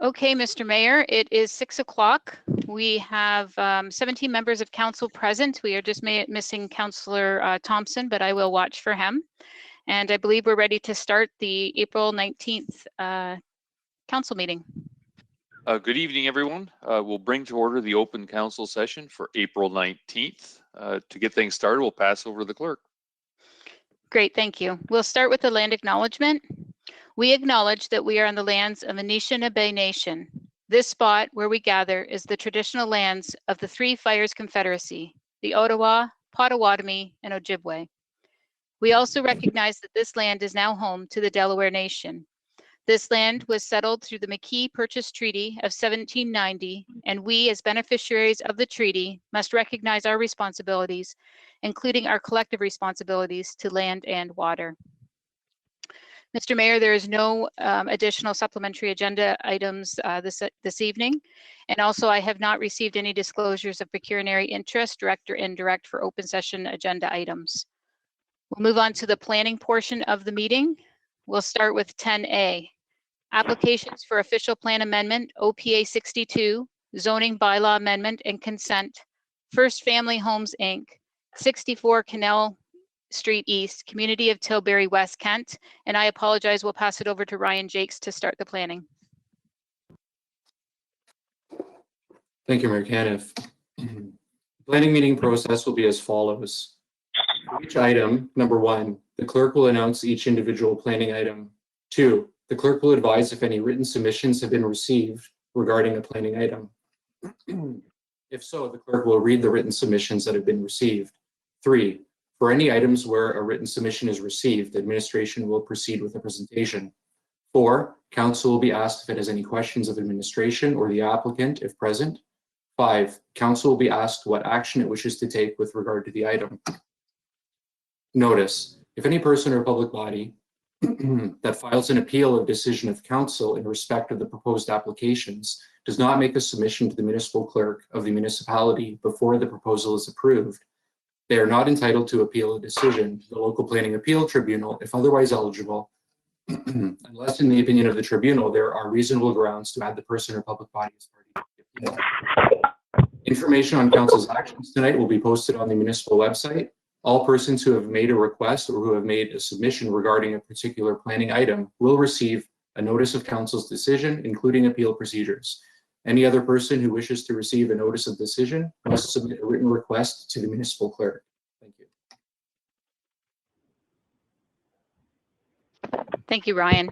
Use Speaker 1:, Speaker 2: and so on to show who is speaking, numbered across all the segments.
Speaker 1: Okay, Mr. Mayor, it is 6 o'clock. We have 17 members of council present. We are just missing Councillor Thompson, but I will watch for him. And I believe we're ready to start the April 19th council meeting.
Speaker 2: Good evening, everyone. We'll bring to order the open council session for April 19th. To get things started, we'll pass over to the clerk.
Speaker 1: Great, thank you. We'll start with the land acknowledgement. We acknowledge that we are on the lands of Anishinaabe Nation. This spot where we gather is the traditional lands of the Three Fires Confederacy, the Ottawa, Potawatomi, and Ojibwe. We also recognize that this land is now home to the Delaware Nation. This land was settled through the McKee Purchase Treaty of 1790, and we, as beneficiaries of the treaty, must recognize our responsibilities, including our collective responsibilities to land and water. Mr. Mayor, there is no additional supplementary agenda items this evening. And also, I have not received any disclosures of pecuniary interest, direct or indirect, for open session agenda items. We'll move on to the planning portion of the meeting. We'll start with 10A. Applications for official plan amendment, OPA 62, zoning bylaw amendment and consent, First Family Homes, Inc., 64 Canal Street East, Community of Tilbury, West Kent. And I apologize, we'll pass it over to Ryan Jakes to start the planning.
Speaker 3: Thank you, Mayor Caniff. The planning meeting process will be as follows. For each item, number 1, the clerk will announce each individual planning item. 2, the clerk will advise if any written submissions have been received regarding a planning item. If so, the clerk will read the written submissions that have been received. 3, for any items where a written submission is received, administration will proceed with a presentation. 4, council will be asked if it has any questions of administration or the applicant, if present. 5, council will be asked what action it wishes to take with regard to the item. Notice, if any person or public body that files an appeal of decision of council in respect of the proposed applications does not make a submission to the municipal clerk of the municipality before the proposal is approved, they are not entitled to appeal a decision to the local planning appeal tribunal if otherwise eligible, unless in the opinion of the tribunal there are reasonable grounds to add the person or public body as party to the appeal. Information on council's actions tonight will be posted on the municipal website. All persons who have made a request or who have made a submission regarding a particular planning item will receive a notice of council's decision, including appeal procedures. Any other person who wishes to receive a notice of decision must submit a written request to the municipal clerk. Thank you.
Speaker 1: Thank you, Ryan.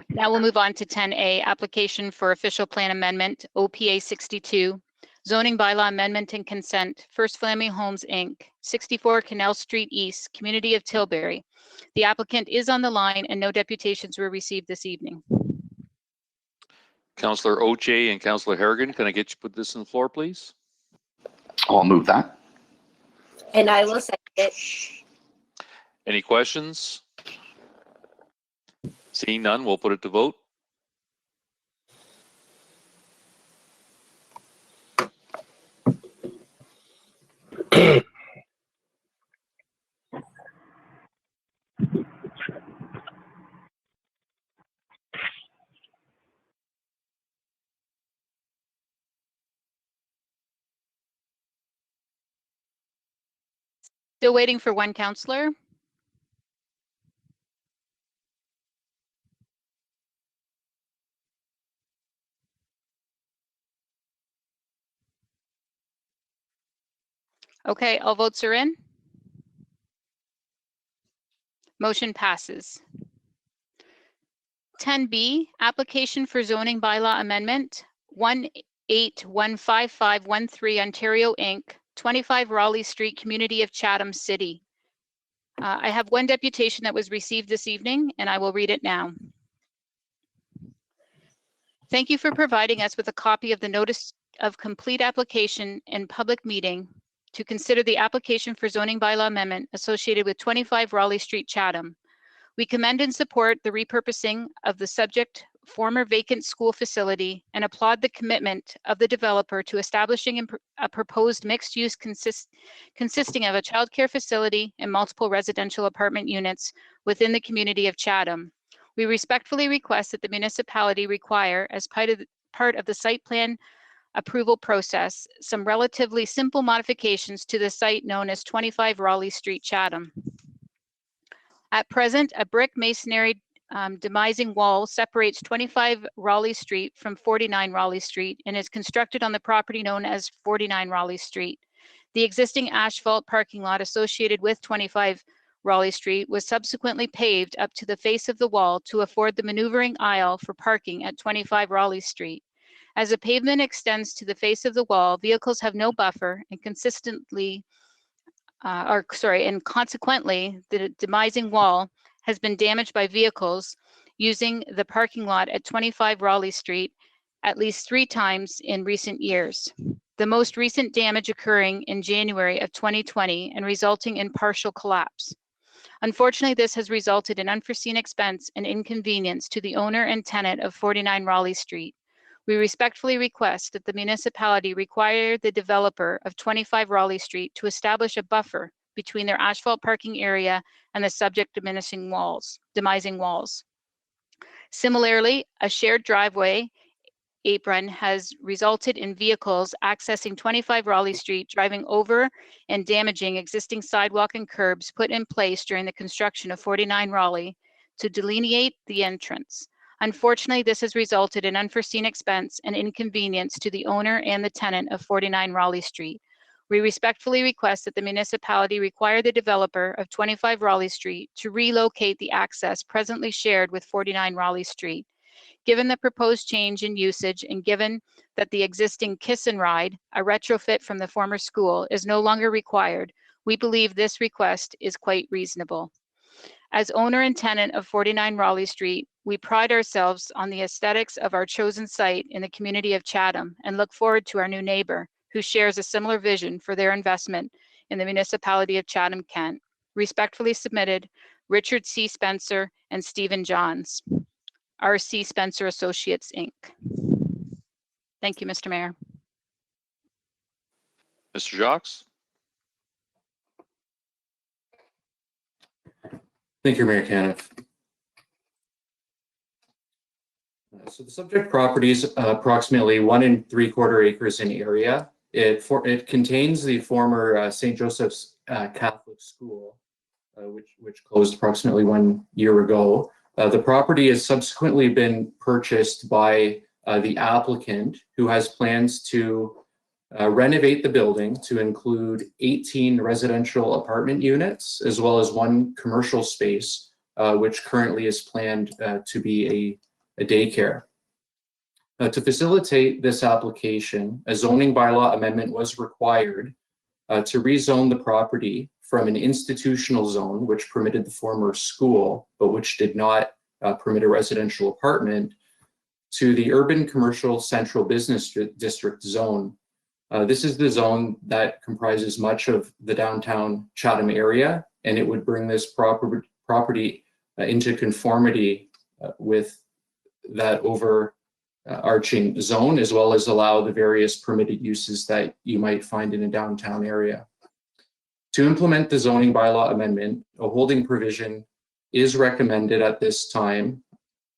Speaker 1: Now we'll move on to 10A, application for official plan amendment, OPA 62, zoning bylaw amendment and consent, First Family Homes, Inc., 64 Canal Street East, Community of Tilbury. The applicant is on the line and no deputations were received this evening.
Speaker 2: Councillor Oche and Councillor Harrigan, can I get you to put this on the floor, please?
Speaker 4: I'll move that.
Speaker 5: And I will second it.
Speaker 2: Any questions? Seeing none, we'll put it to vote.
Speaker 1: Still waiting for one councillor. Okay, all votes are in. Motion passes. 10B, application for zoning bylaw amendment, 1815513 Ontario, Inc., 25 Raleigh Street, Community of Chatham City. I have one deputation that was received this evening, and I will read it now. Thank you for providing us with a copy of the notice of complete application and public meeting to consider the application for zoning bylaw amendment associated with 25 Raleigh Street, Chatham. We commend and support the repurposing of the subject former vacant school facility and applaud the commitment of the developer to establishing a proposed mixed use consisting of a childcare facility and multiple residential apartment units within the community of Chatham. We respectfully request that the municipality require, as part part of the site plan approval process some relatively simple modifications to the site known as 25 Raleigh Street, Chatham. At present, a brick masonry demising wall separates 25 Raleigh Street from 49 Raleigh Street and is constructed on the property known as 49 Raleigh Street. The existing asphalt parking lot associated with 25 Raleigh Street was subsequently paved up to the face of the wall to afford the maneuvering aisle for parking at 25 Raleigh Street. As the pavement extends to the face of the wall, vehicles have no buffer and consequently, the demising wall has been damaged by vehicles using the parking lot at 25 Raleigh Street at least 3 times in recent years. The most recent damage occurring in January of 2020 and resulting in partial collapse. Unfortunately, this has resulted in unforeseen expense and inconvenience to the owner and tenant of 49 Raleigh Street. We respectfully request that the municipality require the developer of 25 Raleigh Street to establish a buffer between their asphalt parking area and the subject demising walls. Similarly, a shared driveway apron has resulted in vehicles accessing 25 Raleigh Street driving over and damaging existing sidewalk and curbs put in place during the construction of 49 Raleigh to delineate the entrance. Unfortunately, this has resulted in unforeseen expense and inconvenience to the owner and the tenant of 49 Raleigh Street. We respectfully request that the municipality require the developer of 25 Raleigh Street to relocate the access presently shared with 49 Raleigh Street. Given the proposed change in usage and given that the existing Kiss and Ride, a retrofit from the former school, is no longer required, we believe this request is quite reasonable. As owner and tenant of 49 Raleigh Street, we pride ourselves on the aesthetics of our chosen site in the community of Chatham and look forward to our new neighbor who shares a similar vision for their investment in the municipality of Chatham-Kent. Respectfully submitted, Richard C. Spencer and Stephen Johns, R.C. Spencer Associates, Inc. Thank you, Mr. Mayor.
Speaker 2: Mr. Jacques?
Speaker 3: Thank you, Mayor Caniff. So the subject property is approximately 1 3/4 acres in area. It contains the former St. Joseph's Catholic School, which closed approximately 1 year ago. The property has subsequently been purchased by the applicant, who has plans to renovate the building to include 18 residential apartment units, as well as 1 commercial space, which currently is planned to be a daycare. To facilitate this application, a zoning bylaw amendment was required to rezone the property from an institutional zone, which permitted the former school, but which did not permit a residential apartment, to the urban commercial central business district zone. This is the zone that comprises much of the downtown Chatham area, and it would bring this property into conformity with that overarching zone, as well as allow the various permitted uses that you might find in a downtown area. To implement the zoning bylaw amendment, a holding provision is recommended at this time.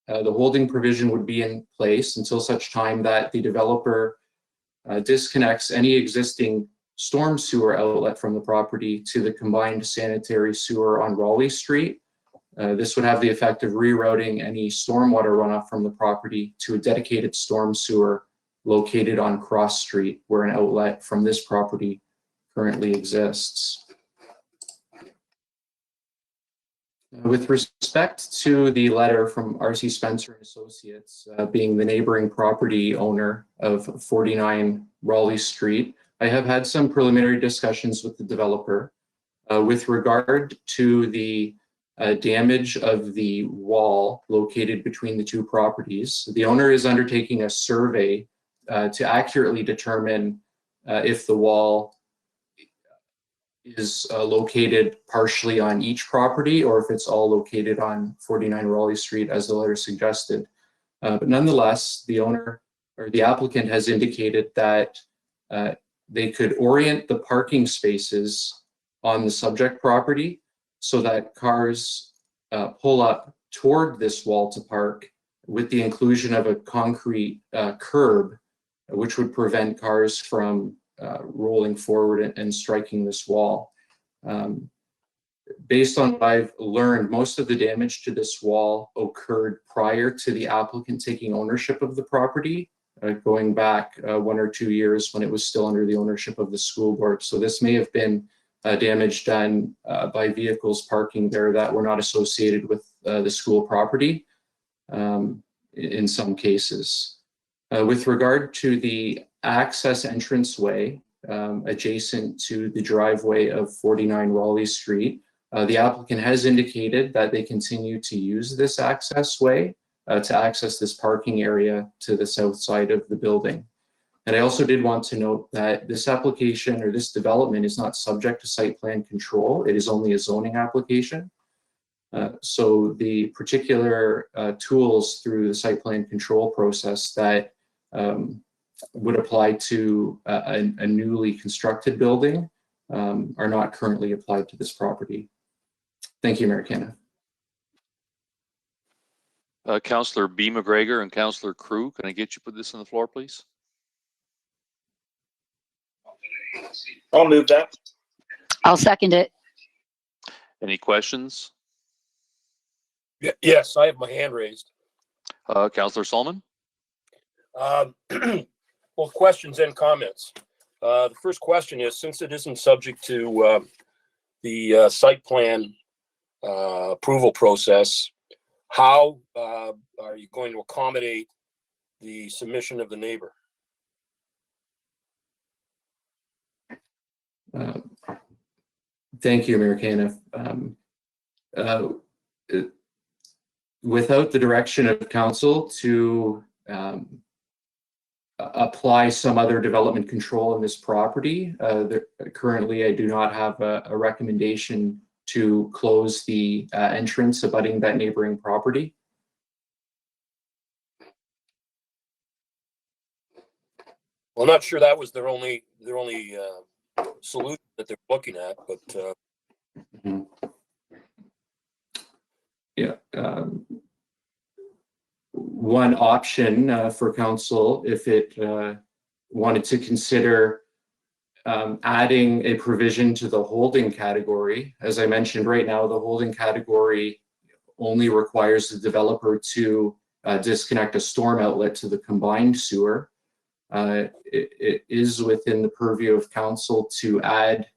Speaker 3: The holding provision would be in place until such time that the developer disconnects any existing storm sewer outlet from the property to the combined sanitary sewer on Raleigh Street. This would have the effect of rerouting any stormwater runoff from the property to a dedicated storm sewer located on Cross Street, where an outlet from this property currently exists. With respect to the letter from R.C. Spencer and Associates, being the neighboring property owner of 49 Raleigh Street, I have had some preliminary discussions with the developer. With regard to the damage of the wall located between the 2 properties, the owner is undertaking a survey to accurately determine if the wall is located partially on each property or if it's all located on 49 Raleigh Street, as the letter suggested. But nonetheless, the owner or the applicant has indicated that they could orient the parking spaces on the subject property so that cars pull up toward this wall to park, with the inclusion of a concrete curb, which would prevent cars from rolling forward and striking this wall. Based on what I've learned, most of the damage to this wall occurred prior to the applicant taking ownership of the property, going back 1 or 2 years when it was still under the ownership of the school board. So this may have been damage done by vehicles parking there that were not associated with the school property in some cases. With regard to the access entranceway adjacent to the driveway of 49 Raleigh Street, the applicant has indicated that they continue to use this access way to access this parking area to the south side of the building. And I also did want to note that this application or this development is not subject to site plan control. It is only a zoning application. So the particular tools through the site plan control process that would apply to a newly constructed building are not currently applied to this property. Thank you, Mayor Canna.
Speaker 2: Councillor B. McGregor and Councillor Crew, can I get you to put this on the floor, please?
Speaker 6: I'll move that.
Speaker 7: I'll second it.
Speaker 2: Any questions?
Speaker 6: Yes, I have my hand raised.
Speaker 2: Councillor Solomon?
Speaker 6: Well, questions and comments. The first question is, since it isn't subject to the site plan approval process, how are you going to accommodate the submission of the neighbor?
Speaker 3: Thank you, Mayor Canna. Without the direction of council to apply some other development control in this property, currently I do not have a recommendation to close the entrance abutting that neighboring property.
Speaker 6: Well, I'm not sure that was their only solution that they're looking at, but
Speaker 3: yeah, one option for council, if it wanted to consider adding a provision to the holding category. As I mentioned, right now the holding category only requires the developer to disconnect a storm outlet to the combined sewer. It is within the purview of council to add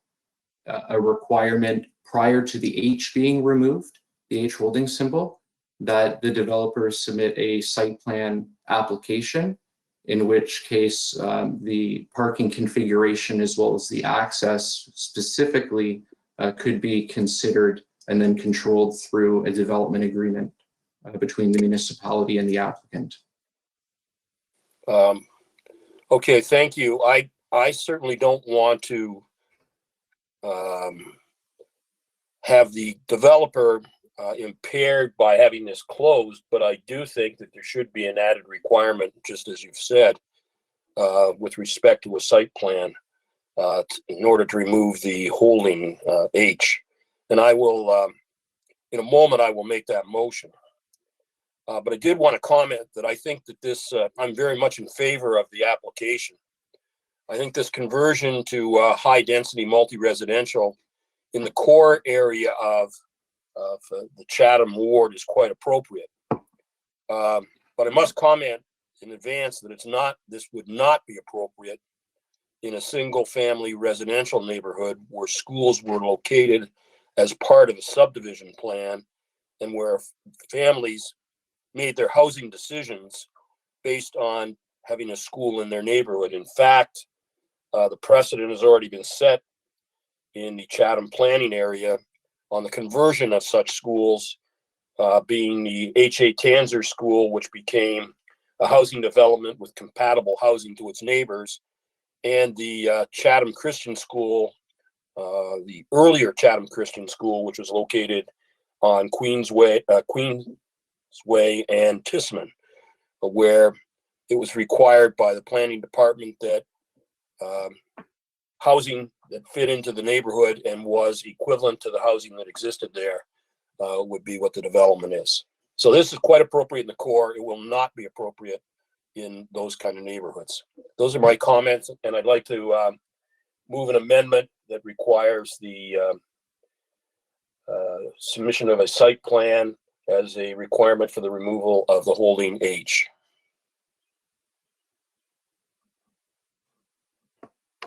Speaker 3: a requirement prior to the H being removed, the H holding symbol, that the developer submit a site plan application, in which case the parking configuration as well as the access specifically could be considered and then controlled through a development agreement between the municipality and the applicant.
Speaker 6: okay, thank you. I certainly don't want to have the developer impaired by having this closed, but I do think that there should be an added requirement, just as you've said, with respect to a site plan in order to remove the holding H. And I will, in a moment, I will make that motion. But I did want to comment that I think that this, I'm very much in favor of the application. I think this conversion to high density multi-residential in the core area of the Chatham ward is quite appropriate. But I must comment in advance that this would not be appropriate in a single family residential neighborhood where schools were located as part of a subdivision plan and where families made their housing decisions based on having a school in their neighborhood. In fact, the precedent has already been set in the Chatham planning area on the conversion of such schools, being the H.A. Tanzer School, which became a housing development with compatible housing to its neighbors, and the Chatham Christian School, the earlier Chatham Christian School, which was located on Queensway and Tisman, where it was required by the planning department that housing that fit into the neighborhood and was equivalent to the housing that existed there would be what the development is. So this is quite appropriate in the core. It will not be appropriate in those kind of neighborhoods. Those are my comments, and I'd like to move an amendment that requires the submission of a site plan as a requirement for the removal of the holding H.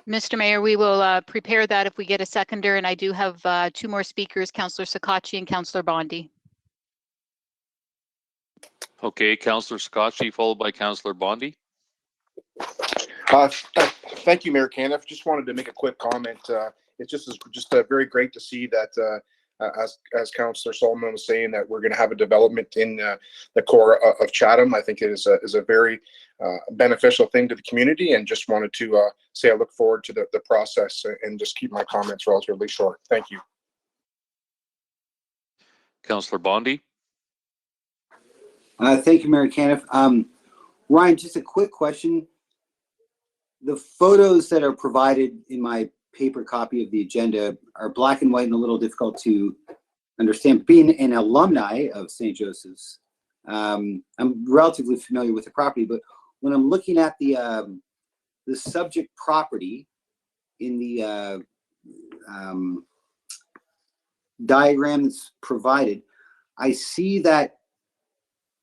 Speaker 1: Mr. Mayor, we will prepare that if we get a seconder, and I do have 2 more speakers, Councillor Sakachi and Councillor Bondi.
Speaker 2: Okay, Councillor Scotchy, followed by Councillor Bondi.
Speaker 8: Thank you, Mayor Caniff. Just wanted to make a quick comment. It's just very great to see that, as Councillor Solomon was saying, that we're going to have a development in the core of Chatham. I think it is a very beneficial thing to the community, and just wanted to say I look forward to the process and just keep my comments relatively short. Thank you.
Speaker 2: Councillor Bondi.
Speaker 9: Thank you, Mayor Caniff. Ryan, just a quick question. The photos that are provided in my paper copy of the agenda are black and white and a little difficult to understand. Being an alumni of St. Joseph's, I'm relatively familiar with the property, but when I'm looking at the subject property in the diagram that's provided, I see that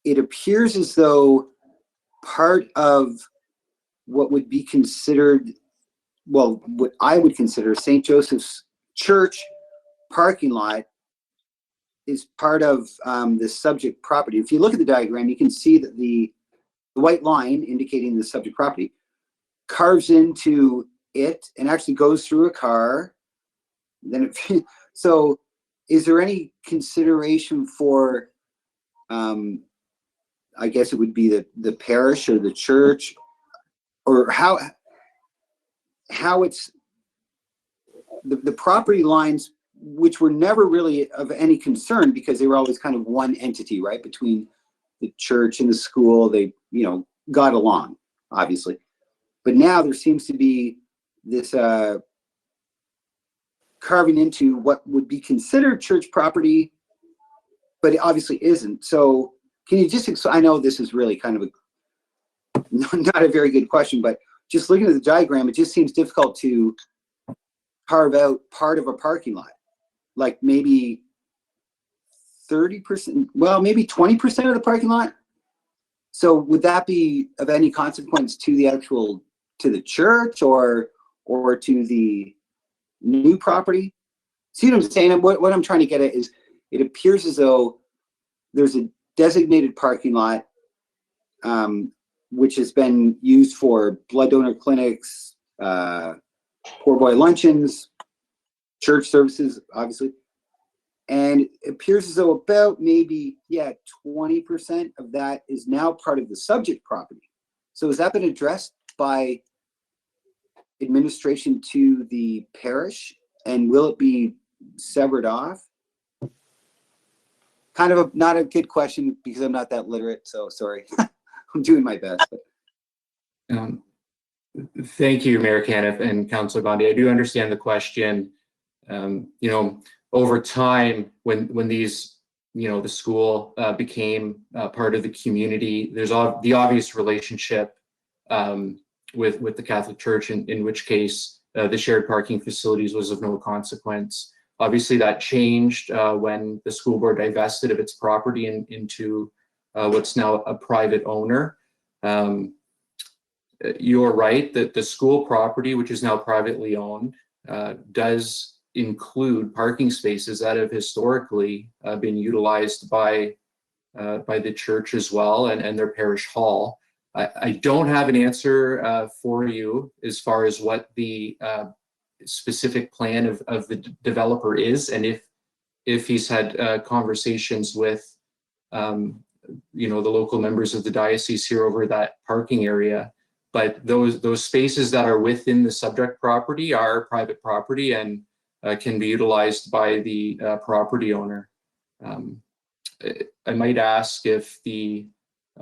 Speaker 9: it appears as though part of what would be considered, well, what I would consider St. Joseph's Church parking lot is part of the subject property. If you look at the diagram, you can see that the white line indicating the subject property carves into it and actually goes through a car. Then it, so is there any consideration for, I guess it would be the parish or the church, or how it's the property lines, which were never really of any concern because they were always kind of one entity, right? Between the church and the school, they, you know, got along, obviously. But now there seems to be this carving into what would be considered church property, but it obviously isn't. So can you just, I know this is really kind of a, not a very good question, but just looking at the diagram, it just seems difficult to carve out part of a parking lot, like maybe 30%, well, maybe 20% of the parking lot. So would that be of any consequence to the actual, to the church or to the new property? See what I'm saying? What I'm trying to get at is, it appears as though there's a designated parking lot, which has been used for blood donor clinics, poor boy luncheons, church services, obviously. And it appears as though about maybe, 20% of that is now part of the subject property. So has that been addressed by administration to the parish, and will it be severed off? Kind of not a good question because I'm not that literate, so sorry. I'm doing my best.
Speaker 3: Thank you, Mayor Caniff and Councillor Bondi. I do understand the question. You know, over time, when these, you know, the school became part of the community, there's the obvious relationship with the Catholic Church, in which case the shared parking facilities was of no consequence. Obviously, that changed when the school board divested of its property into what's now a private owner. You're right that the school property, which is now privately owned, does include parking spaces that have historically been utilized by the church as well, and their parish hall. I don't have an answer for you as far as what the specific plan of the developer is, and if he's had conversations with you know, the local members of the diocese here over that parking area. But those spaces that are within the subject property are private property and can be utilized by the property owner. I might ask if the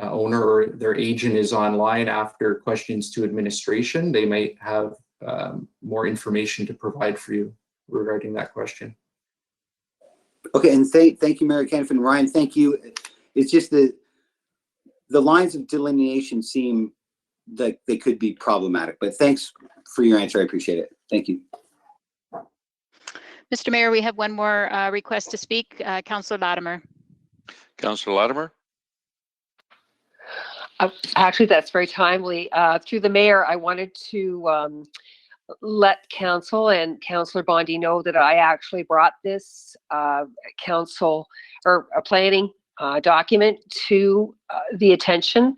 Speaker 3: owner or their agent is online after questions to administration. They might have more information to provide for you regarding that question.
Speaker 9: Okay, and thank you, Mary Caniff, and Ryan, thank you. It's just the lines of delineation seem like they could be problematic, but thanks for your answer. I appreciate it. Thank you.
Speaker 1: Mr. Mayor, we have one more request to speak. Councillor Latimer.
Speaker 2: Councillor Latimer?
Speaker 10: Actually, that's very timely. Through the mayor, I wanted to let council and Councillor Bondi know that I actually brought this council or a planning document to the attention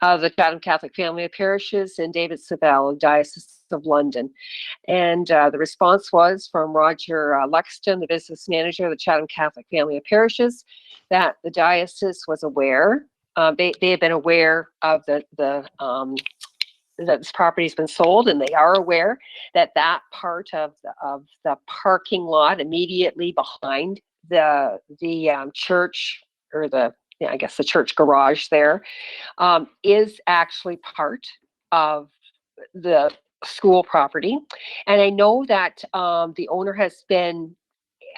Speaker 10: of the Chatham Catholic Family of Parishes and David Savell, Diocese of London. And the response was from Roger Luxton, the business manager of the Chatham Catholic Family of Parishes, that the diocese was aware. They have been aware of that this property has been sold, and they are aware that that part of the parking lot immediately behind the church, or I guess the church garage there, is actually part of the school property. And I know that the owner has been,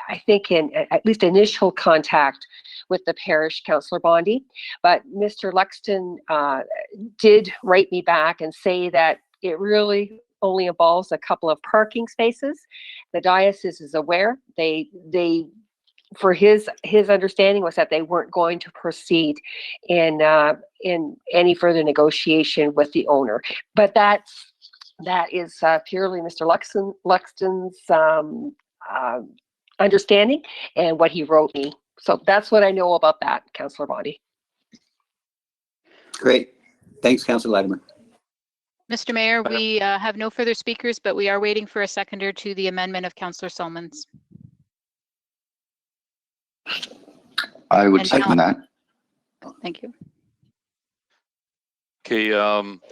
Speaker 10: I think, in at least initial contact with the parish, Councillor Bondi, but Mr. Luxton did write me back and say that it really only involves a couple of parking spaces. The diocese is aware. They for his understanding was that they weren't going to proceed in any further negotiation with the owner. But that is purely Mr. Luxton's understanding and what he wrote me. So that's what I know about that, Councillor Bondi.
Speaker 9: Great. Thanks, Councillor Latimer.
Speaker 1: Mr. Mayor, we have no further speakers, but we are waiting for a seconder to the amendment of Councillor Solomons.
Speaker 4: I would
Speaker 1: And
Speaker 4: second that.
Speaker 1: Thank you.
Speaker 2: Okay,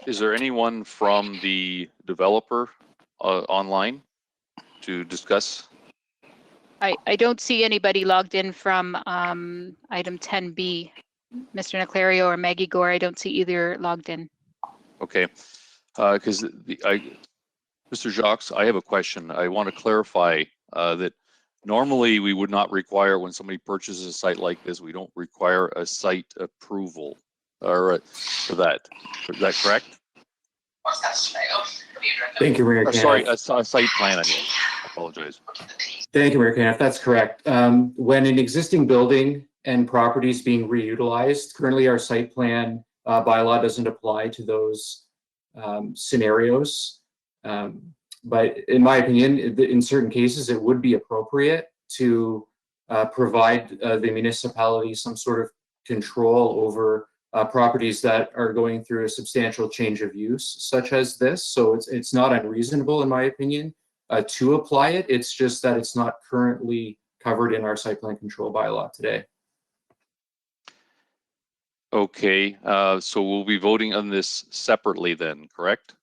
Speaker 2: is there anyone from the developer online to discuss?
Speaker 1: I don't see anybody logged in from item 10B. Mr. Naclario or Maggie Gore, I don't see either logged in.
Speaker 2: Okay, because Mr. Jacques, I have a question. I want to clarify that normally we would not require, when somebody purchases a site like this, we don't require a site approval or for that. Is that correct?
Speaker 3: Thank you, Mayor.
Speaker 2: Sorry, a site plan, I mean. I apologize.
Speaker 3: Thank you, Mayor Caniff. That's correct. When an existing building and property is being reutilized, currently our site plan bylaw doesn't apply to those scenarios. But in my opinion, in certain cases, it would be appropriate to provide the municipality some sort of control over properties that are going through a substantial change of use, such as this. So it's not unreasonable, in my opinion, to apply it. It's just that it's not currently covered in our site plan control bylaw today.
Speaker 2: Okay, so we'll be voting on this separately then, correct?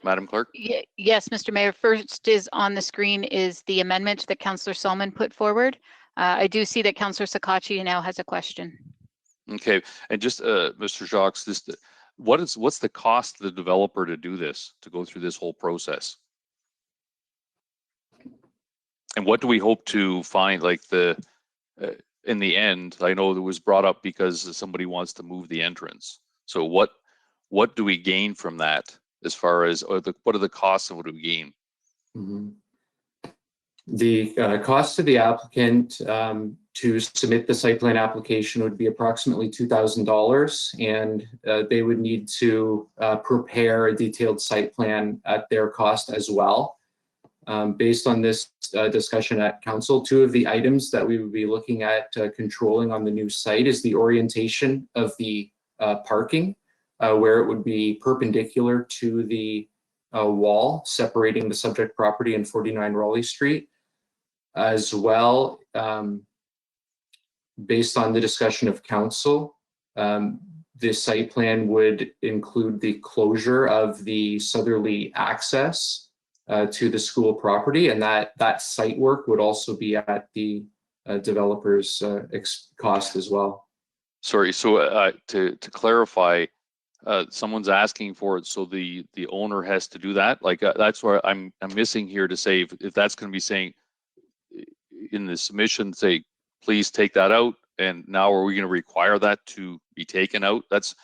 Speaker 2: Madam Clerk?
Speaker 1: Yes, Mr. Mayor. First is on the screen is the amendment that Councillor Solomon put forward. I do see that Councillor Sakachi now has a question.
Speaker 2: Okay, and just Mr. Jacques, what's the cost to the developer to do this, to go through this whole process? And what do we hope to find, like in the end? I know it was brought up because somebody wants to move the entrance. So what do we gain from that, as far as, what are the costs and what do we gain?
Speaker 3: Mm-hmm. The cost to the applicant to submit the site plan application would be approximately $2,000, and they would need to prepare a detailed site plan at their cost as well. Based on this discussion at council, two of the items that we would be looking at controlling on the new site is the orientation of the parking, where it would be perpendicular to the wall separating the subject property and 49 Raleigh Street. As well, based on the discussion of council, the site plan would include the closure of the southerly access to the school property, and that site work would also be at the developer's cost as well.
Speaker 2: Sorry, so to clarify, someone's asking for it, so the owner has to do that. Like that's where I'm missing here to say if that's going to be saying in the submission, say please take that out and now are we going to require that to be taken out? That's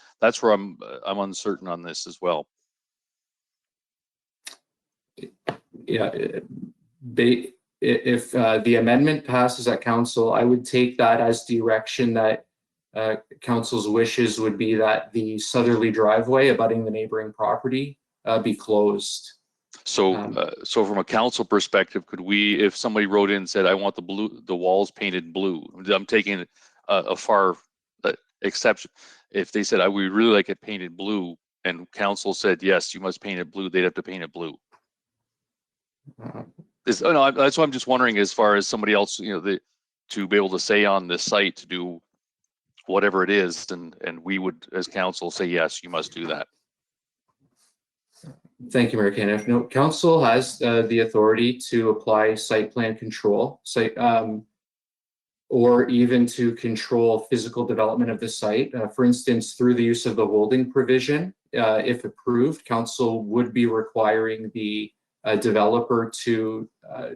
Speaker 2: where I'm uncertain on this as well.
Speaker 3: Yeah, if the amendment passes at council, I would take that as direction that council's wishes would be that the southerly driveway abutting the neighboring property be closed.
Speaker 2: So, so from a council perspective, could we, if somebody wrote in and said, I want the walls painted blue, I'm taking a far exception. If they said, we really like it painted blue, and council said, yes, you must paint it blue, they'd have to paint it blue. No, that's what I'm just wondering, as far as somebody else, to be able to say on this site to do whatever it is, and we would, as council, say, yes, you must do that.
Speaker 3: Thank you, Mayor Caniff. No, council has the authority to apply site plan control, or even to control physical development of the site. For instance, through the use of the holding provision, if approved, council would be requiring the developer to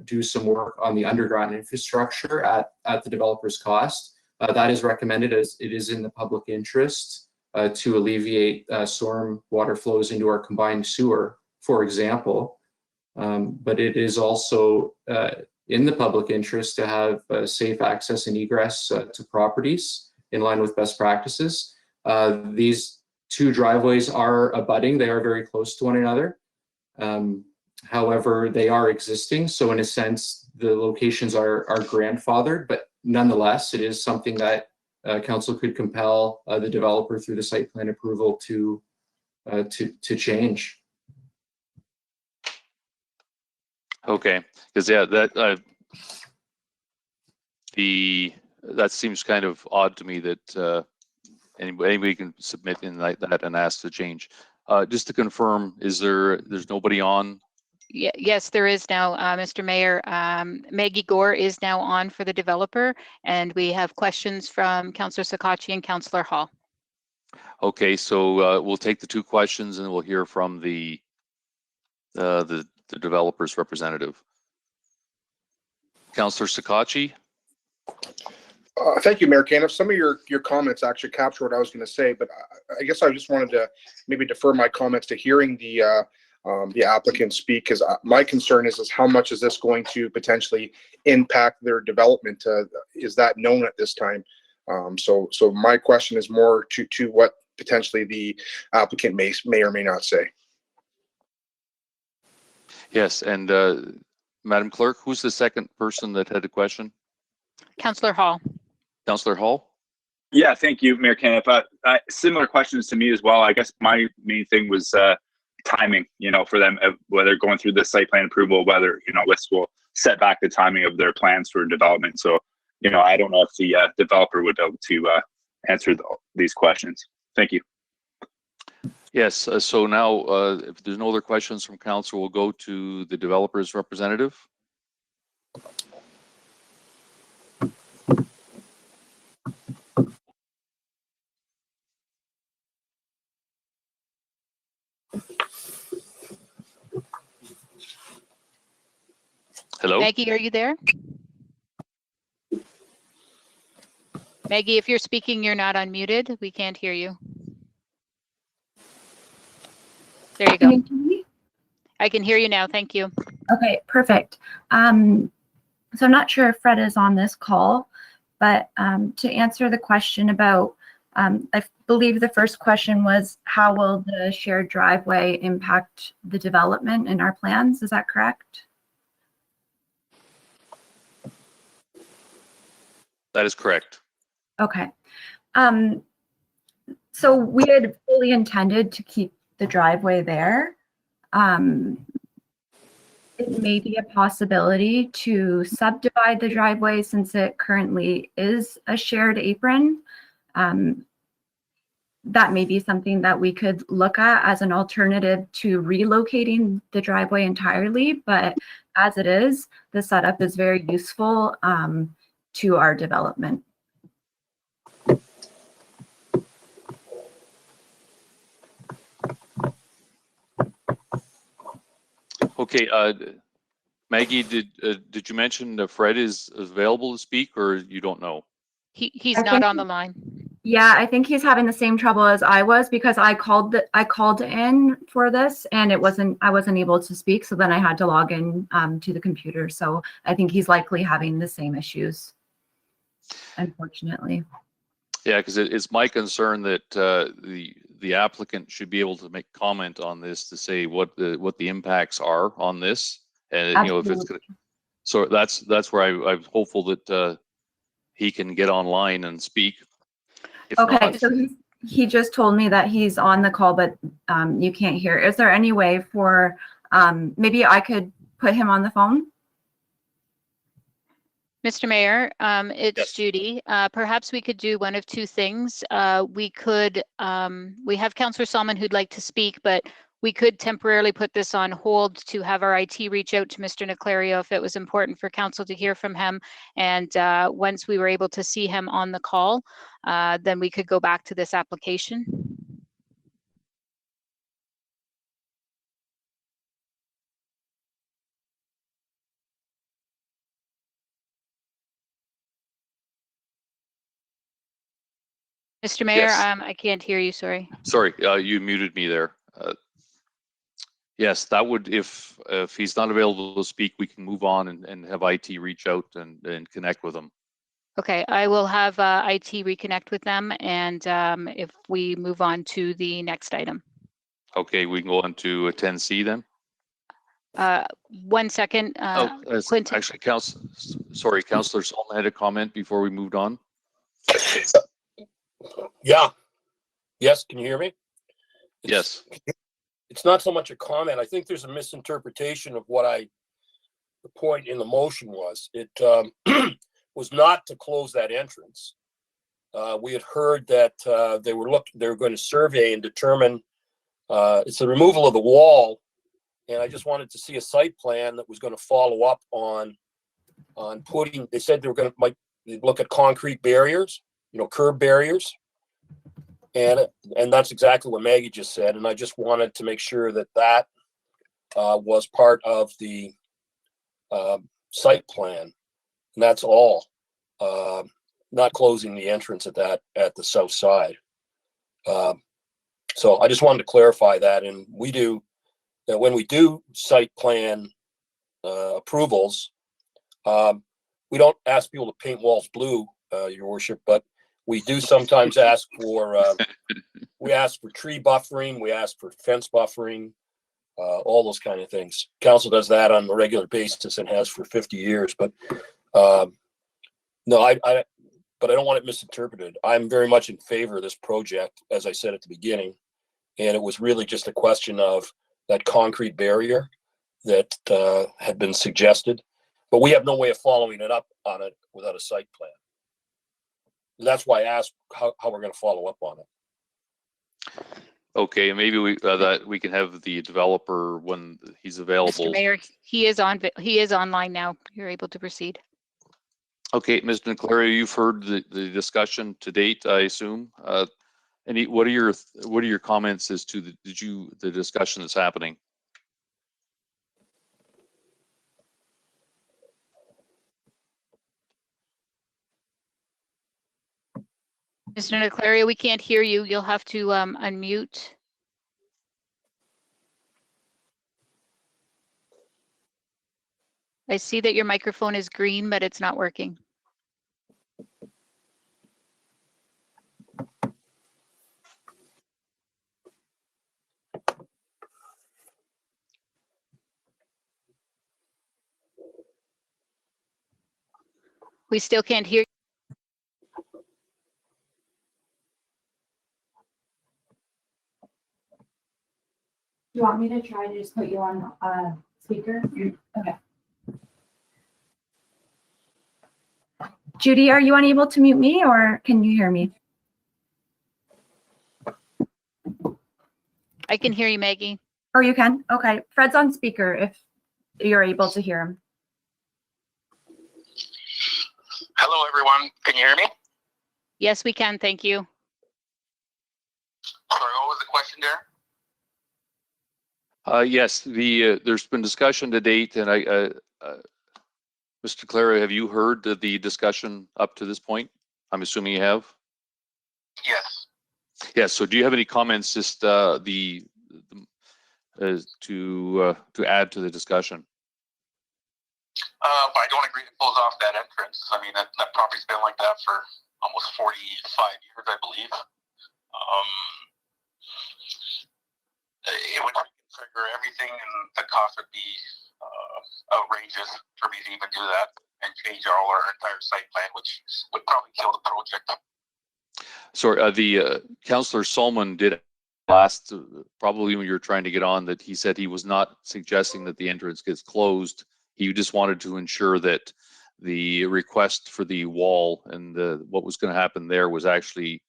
Speaker 3: do some work on the underground infrastructure at the developer's cost. That is recommended, as it is in the public interest to alleviate storm water flows into our combined sewer, for example. But it is also in the public interest to have safe access and egress to properties in line with best practices. These two driveways are abutting, they are very close to one another. However, they are existing, so in a sense, the locations are grandfathered, but nonetheless, it is something that council could compel the developer through the site plan approval to change.
Speaker 2: Okay, because yeah, that seems kind of odd to me that anybody can submit in like that and ask to change. Just to confirm, there's nobody on?
Speaker 1: Yes, there is now, Mr. Mayor. Maggie Gore is now on for the developer, and we have questions from Councillor Sakachi and Councillor Hall.
Speaker 2: Okay, so we'll take the two questions and we'll hear from the developer's representative. Councillor Sakachi.
Speaker 8: Thank you, Mayor Caniff. Some of your comments actually capture what I was going to say, but I guess I just wanted to maybe defer my comments to hearing the applicant speak, because my concern is how much is this going to potentially impact their development? Is that known at this time? So my question is more to what potentially the applicant may or may not say.
Speaker 2: Yes, and Madam Clerk, who's the second person that had a question?
Speaker 1: Councillor Hall.
Speaker 2: Councillor Hall?
Speaker 11: Yeah, thank you, Mayor Caniff. Similar questions to me as well. I guess my main thing was timing, for them, whether going through the site plan approval, whether, this will set back the timing of their plans for development. So, I don't know if the developer would be able to answer these questions. Thank you.
Speaker 2: Yes, so now if there's no other questions from council, we'll go to the developer's representative. Hello?
Speaker 1: Maggie, are you there? Maggie, if you're speaking, you're not unmuted. We can't hear you. There you go.
Speaker 12: Can you hear me?
Speaker 1: I can hear you now. Thank you.
Speaker 12: Okay, perfect. So I'm not sure if Fred is on this call, but to answer the question about, I believe the first question was, how will the shared driveway impact the development in our plans? Is that correct?
Speaker 2: That is correct.
Speaker 12: Okay. So we had fully intended to keep the driveway there. It may be a possibility to subdivide the driveway since it currently is a shared apron. That may be something that we could look at as an alternative to relocating the driveway entirely, but as it is, the setup is very useful to our development.
Speaker 2: Okay, Maggie, did you mention that Fred is available to speak, or you don't know?
Speaker 1: He's
Speaker 12: I
Speaker 1: not
Speaker 12: think
Speaker 1: on the line.
Speaker 12: Yeah, I think he's having the same trouble as I was because I called in for this and I wasn't able to speak. So then I had to log in to the computer. So I think he's likely having the same issues, unfortunately.
Speaker 2: Yeah, because it's my concern that the applicant should be able to make comment on this to say what the impacts are on this, and you know, if it's gonna, so that's where I'm hopeful that he can get online and speak. If
Speaker 12: Okay,
Speaker 2: not,
Speaker 12: so he just told me that he's on the call, but you can't hear. Is there any way for maybe I could put him on the phone?
Speaker 1: Mr. Mayor, it's
Speaker 6: Yes.
Speaker 1: Judy. Perhaps we could do one of two things. We have Councillor Solomon who'd like to speak, but we could temporarily put this on hold to have our IT reach out to Mr. Niclario if it was important for council to hear from him. And once we were able to see him on the call, then we could go back to this application. Mr. Mayor,
Speaker 2: Yes.
Speaker 1: I can't hear you, sorry.
Speaker 2: sorry, you muted me there. Yes, that would, if he's not available to speak, we can move on and have IT reach out and connect with him.
Speaker 1: Okay, I will have IT reconnect with them, and if we move on to the next item.
Speaker 2: Okay, we can go on to 10C then.
Speaker 1: 1 second, Clinton.
Speaker 2: Actually, Councillor Solomon had a comment before we moved on.
Speaker 6: Yeah. Yes, can you hear me?
Speaker 2: Yes.
Speaker 6: It's not so much a comment. I think there's a misinterpretation of what the point in the motion was. It was not to close that entrance. We had heard that they were going to survey and determine it's the removal of the wall, and I just wanted to see a site plan that was going to follow up on putting. They said they were going to might look at concrete barriers, curb barriers. And that's exactly what Maggie just said. And I just wanted to make sure that was part of the site plan. And that's all. Not closing the entrance at the south side. So I just wanted to clarify that. And when we do site plan approvals, we don't ask people to paint walls blue, Your Worship, but we do sometimes ask for tree buffering, we ask for fence buffering, all those kind of things. Council does that on a regular basis and has for 50 years. But no, but I don't want it misinterpreted. I'm very much in favor of this project, as I said at the beginning, and it was really just a question of that concrete barrier that had been suggested, but we have no way of following it up on it without a site plan. That's why I asked how we're going to follow up on it.
Speaker 2: Okay, maybe we can have the developer when he's available.
Speaker 1: Mr. Mayor, he is online now. You're able to proceed.
Speaker 2: Okay, Mr. Niclario, you've heard the discussion to date, I assume. What are your comments as to the discussion that's happening?
Speaker 1: Mr. Niclario, we can't hear you. You'll have to unmute. I see that your microphone is green, but it's not working. We still can't hear.
Speaker 12: Do you want me to try to just put you on speaker? Okay. Judy, are you unable to mute me or can you hear me?
Speaker 1: I can hear you, Maggie.
Speaker 12: Oh, you can? Okay. Fred's on speaker if you're able to hear him.
Speaker 13: Hello, everyone. Can you hear me?
Speaker 1: Yes, we can. Thank you.
Speaker 13: Sorry, what was the question there?
Speaker 2: Yes, there's been discussion to date, and Mr. Clara, have you heard the discussion up to this point? I'm assuming you have?
Speaker 13: Yes.
Speaker 2: Yes, so do you have any comments just to add to the discussion?
Speaker 13: I don't agree to close off that entrance. I mean, that property's been like that for almost 45 years, I believe. It would trigger everything, and the cost would be outrageous for me to even do that and change all our entire site plan, which would probably kill the project.
Speaker 2: Sorry, the Councillor Solomon did last, probably when you were trying to get on, that he said he was not suggesting that the entrance gets closed. He just wanted to ensure that the request for the wall and what was going to happen there was actually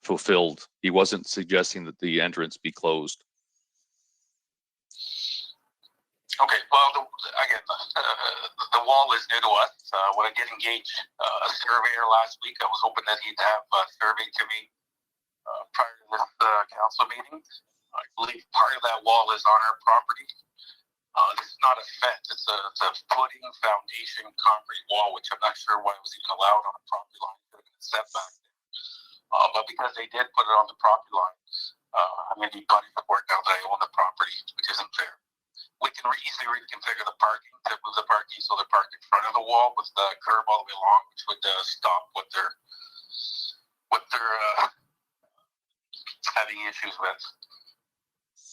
Speaker 2: fulfilled. He wasn't suggesting that the entrance be closed.
Speaker 13: Okay, well, again, the wall is new to us. When I did engage a surveyor last week, I was hoping that he'd have surveyed to me prior to this council meeting. I believe part of that wall is on our property. This is not a fence, it's a footing foundation concrete wall, which I'm not sure why it was even allowed on the property line. It could have been set back there. But because they did put it on the property line, I'm going to be putting the board now that I own the property, which isn't fair. We can easily reconfigure the parking to move the parking so they're parked in front of the wall with the curb all the way along, which would stop what they're having issues with.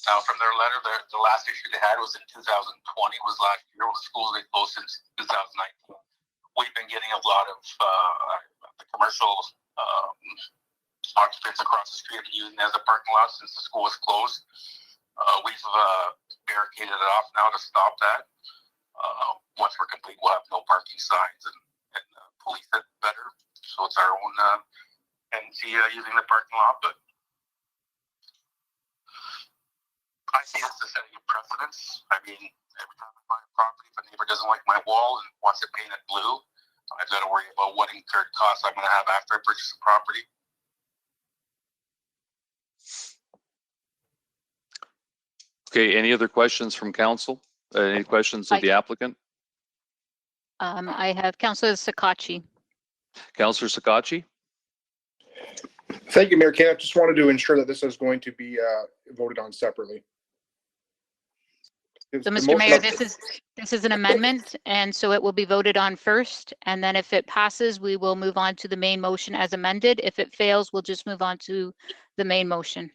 Speaker 13: Now, from their letter, the last issue they had was in 2020, was last year when the schools been closed since 2019. We've been getting a lot of the commercial occupants across the street using it as a parking lot since the school was closed. We've barricaded it off now to stop that. Once we're complete, we'll have no parking signs and police it better. So it's our own tendency using the parking lot. But I see this as setting a precedence. I mean, every time I buy a property, if a neighbor doesn't like my wall and wants it painted blue, I've got to worry about what incurred costs I'm going to have after I purchase the property.
Speaker 2: Okay, any other questions from council? Any questions of the applicant?
Speaker 1: I have Councillor Sakachi.
Speaker 2: Councillor Sakachi?
Speaker 8: Thank you, Mayor Ken. I just wanted to ensure that this is going to be voted on separately.
Speaker 1: So, Mr. Mayor, this is an amendment, and so it will be voted on first, and then if it passes, we will move on to the main motion as amended. If it fails, we'll just move on to the main motion.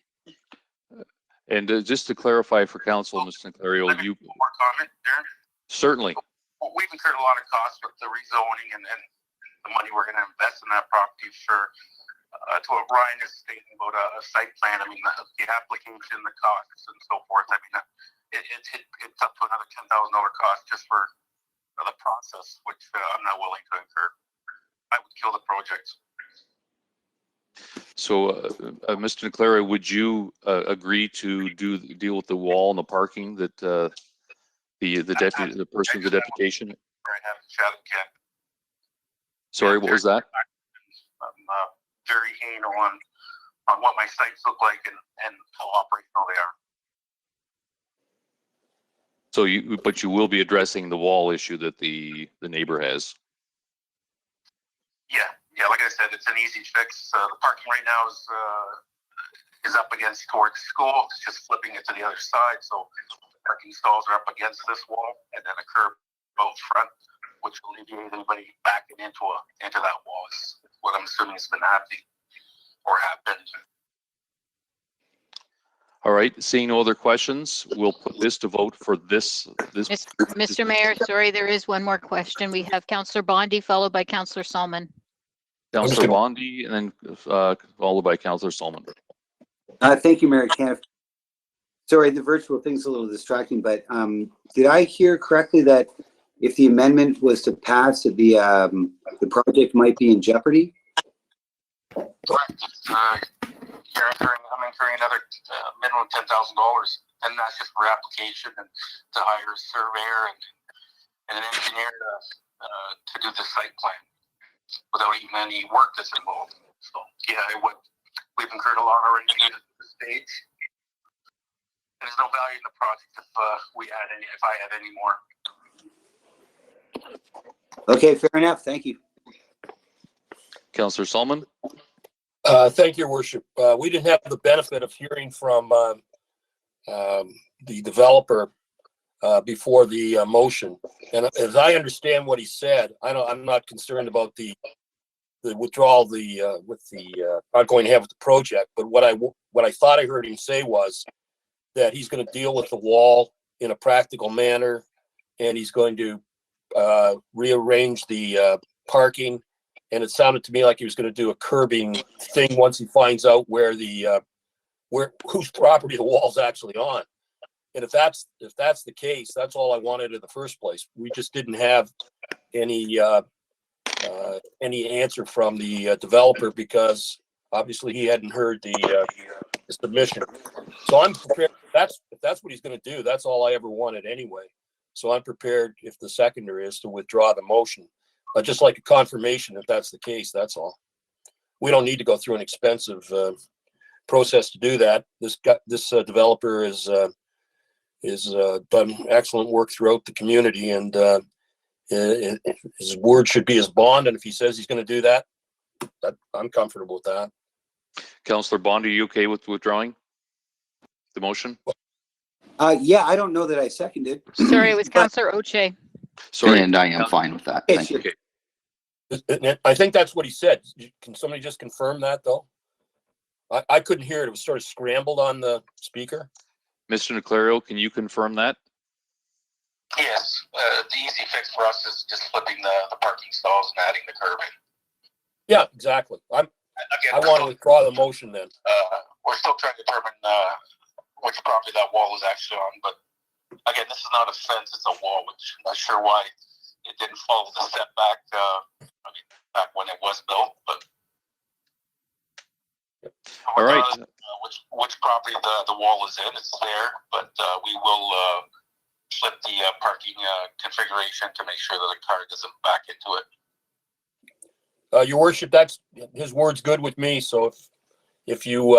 Speaker 2: And just to clarify for council, Mr. Niclario, you...
Speaker 13: More comment, Darren?
Speaker 2: Certainly.
Speaker 13: We've incurred a lot of costs with the rezoning and the money we're going to invest in that property for, to what Ryan is stating about a site plan. I mean, the application, the costs and so forth. I mean, it's up to another $10,000 cost just for the process, which I'm not willing to incur. I would kill the project.
Speaker 2: So, Mr. Niclario, would you agree to deal with the wall and the parking that the person with the deputation?
Speaker 13: I have Chatham-Kent.
Speaker 2: Sorry, what was that?
Speaker 13: I'm very keen on what my sites look like and how operational they are.
Speaker 2: So but you will be addressing the wall issue that the neighbor has.
Speaker 13: Yeah. Like I said, it's an easy fix. The parking right now is up against towards school. It's just flipping it to the other side. So the parking stalls are up against this wall, and then a curb out front, which will alleviate anybody backing into that wall. Is what I'm assuming has been happening or happened.
Speaker 2: All right, seeing no other questions, we'll put this to vote for this.
Speaker 1: Mr. Mayor, sorry, there is one more question. We have Councillor Bondi followed by Councillor Solomon.
Speaker 2: Councillor Bondi and then followed by Councillor Solomon.
Speaker 9: Thank you, Mayor Caniff. Sorry, the virtual thing's a little distracting, but did I hear correctly that if the amendment was to pass, that the project might be in jeopardy?
Speaker 13: Correct. I'm incurring another minimum $10,000, and that's just for application and to hire a surveyor and an engineer to do the site plan without even any work that's involved. So yeah, we've incurred a lot already at this stage, and there's no value in the project if I add any more.
Speaker 9: Okay, fair enough. Thank you.
Speaker 2: Councillor Solomon.
Speaker 6: Thank you, Your Worship. We didn't have the benefit of hearing from the developer before the motion. And as I understand what he said, I'm not concerned about the withdrawal with the not going ahead with the project. But what I thought I heard him say was that he's going to deal with the wall in a practical manner, and he's going to rearrange the parking. And it sounded to me like he was going to do a curbing thing once he finds out where whose property the wall's actually on. And if that's the case, that's all I wanted in the first place. We just didn't have any answer from the developer because obviously he hadn't heard the submission. So I'm prepared. If that's what he's going to do, that's all I ever wanted anyway. So I'm prepared, if the seconder is, to withdraw the motion. Just like a confirmation if that's the case, that's all. We don't need to go through an expensive process to do that. This developer is done excellent work throughout the community, and his word should be his bond. And if he says he's going to do that, I'm comfortable with that.
Speaker 2: Councillor Bond, are you okay with withdrawing the motion?
Speaker 9: Yeah, I don't know that I seconded.
Speaker 1: Sorry, it was Councillor Oche.
Speaker 2: Sorry.
Speaker 4: And I am fine with that. Thank you.
Speaker 2: Okay.
Speaker 6: I think that's what he said. Can somebody just confirm that, though? I couldn't hear it. It was sort of scrambled on the speaker.
Speaker 2: Mr. Niclario, can you confirm that?
Speaker 13: Yes, the easy fix for us is just flipping the parking stalls and adding the curbing.
Speaker 6: Yeah, exactly. I want to withdraw the motion then.
Speaker 13: We're still trying to determine which property that wall is actually on, but again, this is not a fence, it's a wall, which I'm not sure why it didn't follow the setback, back when it was built, but.
Speaker 2: All right.
Speaker 13: Which property the wall is in, it's there, but we will flip the parking configuration to make sure that the car doesn't back into it.
Speaker 6: Your Worship, that's his word's good with me. So if you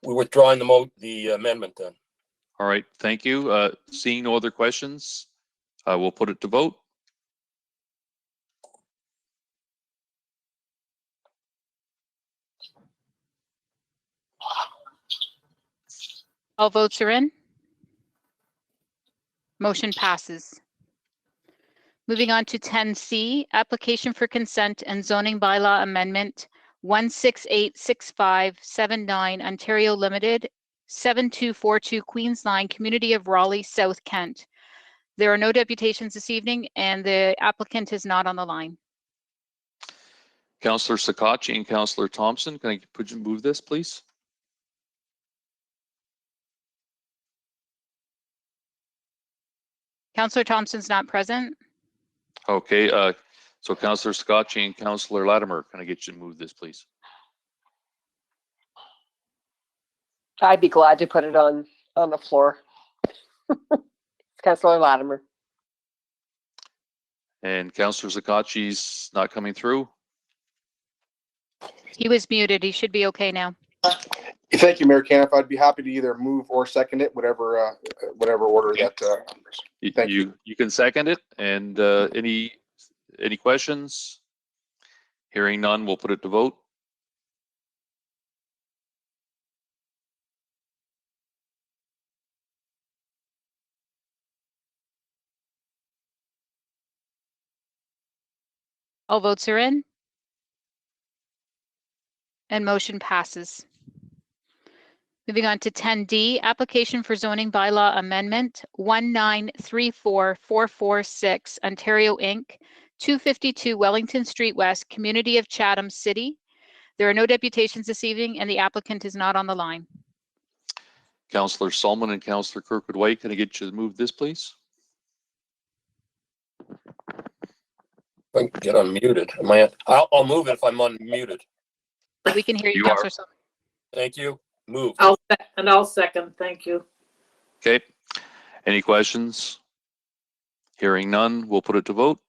Speaker 6: we're withdrawing the amendment then.
Speaker 2: All right. Thank you. Seeing no other questions, we'll put it to vote.
Speaker 1: All votes are in. Motion passes. Moving on to 10C, application for consent and zoning bylaw amendment 1686579 Ontario Limited, 7242 Queens Line, Community of Raleigh, South Kent. There are no deputations this evening and the applicant is not on the line.
Speaker 2: Councillor Sakachi and Councillor Thompson, can I move this, please?
Speaker 1: Councillor Thompson's not present.
Speaker 2: Okay, so Councillor Sakachi and Councillor Latimer, can I get you to move this, please?
Speaker 10: I'd be glad to put it on the floor. Councillor Latimer.
Speaker 2: And Councillor Sakachi's not coming through.
Speaker 1: He was muted. He should be okay now.
Speaker 8: Thank you, Mayor Caniff. I'd be happy to either move or second it, whatever order that. Thank you.
Speaker 2: You can second it. And any questions? Hearing none, we'll put it to vote.
Speaker 1: All votes are in. And motion passes. Moving on to 10D, application for zoning bylaw amendment 1934446 Ontario Inc., 252 Wellington Street West, Community of Chatham City. There are no deputations this evening and the applicant is not on the line.
Speaker 2: Councillor Solomon and Councillor Kirkwood White, can I get you to move this, please?
Speaker 6: I can get unmuted. I'll move it if I'm unmuted.
Speaker 1: We can hear you,
Speaker 2: You
Speaker 1: Councillor
Speaker 2: are.
Speaker 1: Solomon.
Speaker 6: Thank you. Move.
Speaker 14: I'll second. Thank you.
Speaker 2: Okay. Any questions? Hearing none, we'll put it to vote.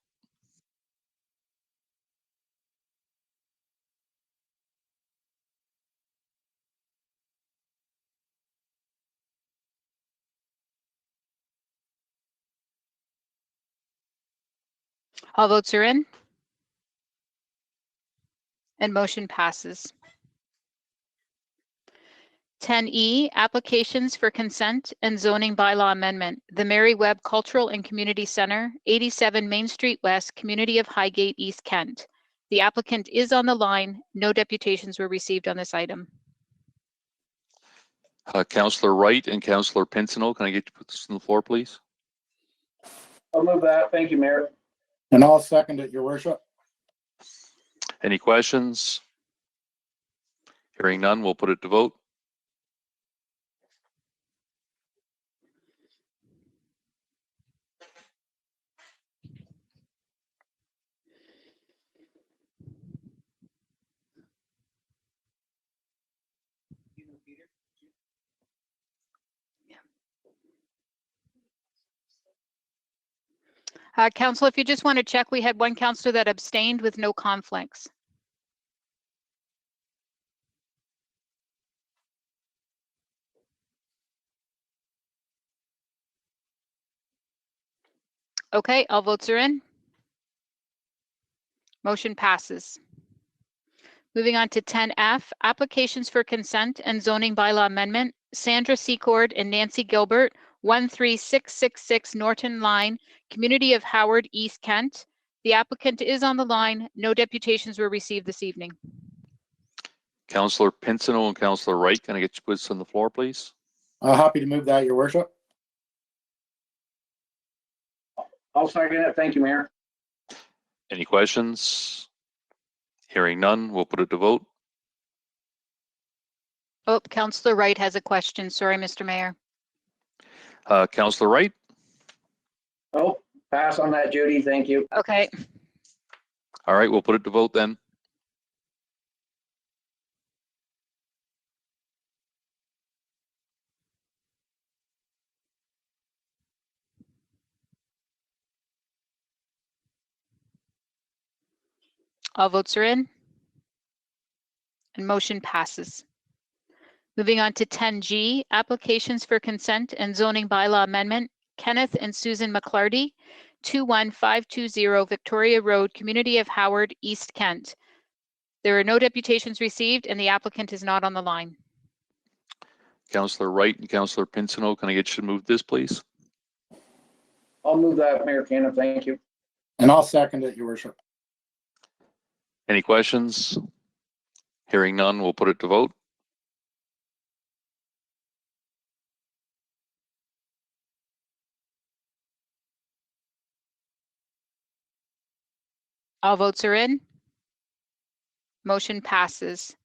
Speaker 1: All votes are in. And motion passes. 10E, applications for consent and zoning bylaw amendment. The Mary Webb Cultural and Community Center, 87 Main Street West, Community of Highgate, East Kent. The applicant is on the line. No deputations were received on this item.
Speaker 2: Councillor Wright and Councillor Pincinel, can I get you to put this on the floor, please?
Speaker 15: I'll move that. Thank you, Mayor.
Speaker 16: And I'll second it, Your Worship.
Speaker 2: Any questions? Hearing none, we'll put it to vote.
Speaker 1: Council, if you just want to check, we had one councillor that abstained with no conflicts. Okay, all votes are in. Motion passes. Moving on to 10F, applications for consent and zoning bylaw amendment. Sandra Secord and Nancy Gilbert, 13666 Norton Line, Community of Howard, East Kent. The applicant is on the line. No deputations were received this evening.
Speaker 2: Councillor Pincinel and Councillor Wright, can I get you to put this on the floor, please?
Speaker 16: Happy to move that, Your Worship.
Speaker 15: I'll second it. Thank you, Mayor.
Speaker 2: Any questions? Hearing none, we'll put it to vote.
Speaker 1: Oh, Councillor Wright has a question. Sorry, Mr. Mayor.
Speaker 2: Councillor Wright?
Speaker 15: Oh, pass on that, Judy. Thank you.
Speaker 1: Okay.
Speaker 2: All right, we'll put it to vote then.
Speaker 1: All votes are in. And motion passes. Moving on to 10G, applications for consent and zoning bylaw amendment. Kenneth and Susan McClarty, 21520 Victoria Road, Community of Howard, East Kent. There are no deputations received and the applicant is not on the line.
Speaker 2: Councillor Wright and Councillor Pincinel, can I get you to move this, please?
Speaker 15: I'll move that, Mayor Cannon. Thank you.
Speaker 16: And I'll second it, Your Worship.
Speaker 2: Any questions? Hearing none, we'll put it to vote.
Speaker 1: All votes are in. Motion passes.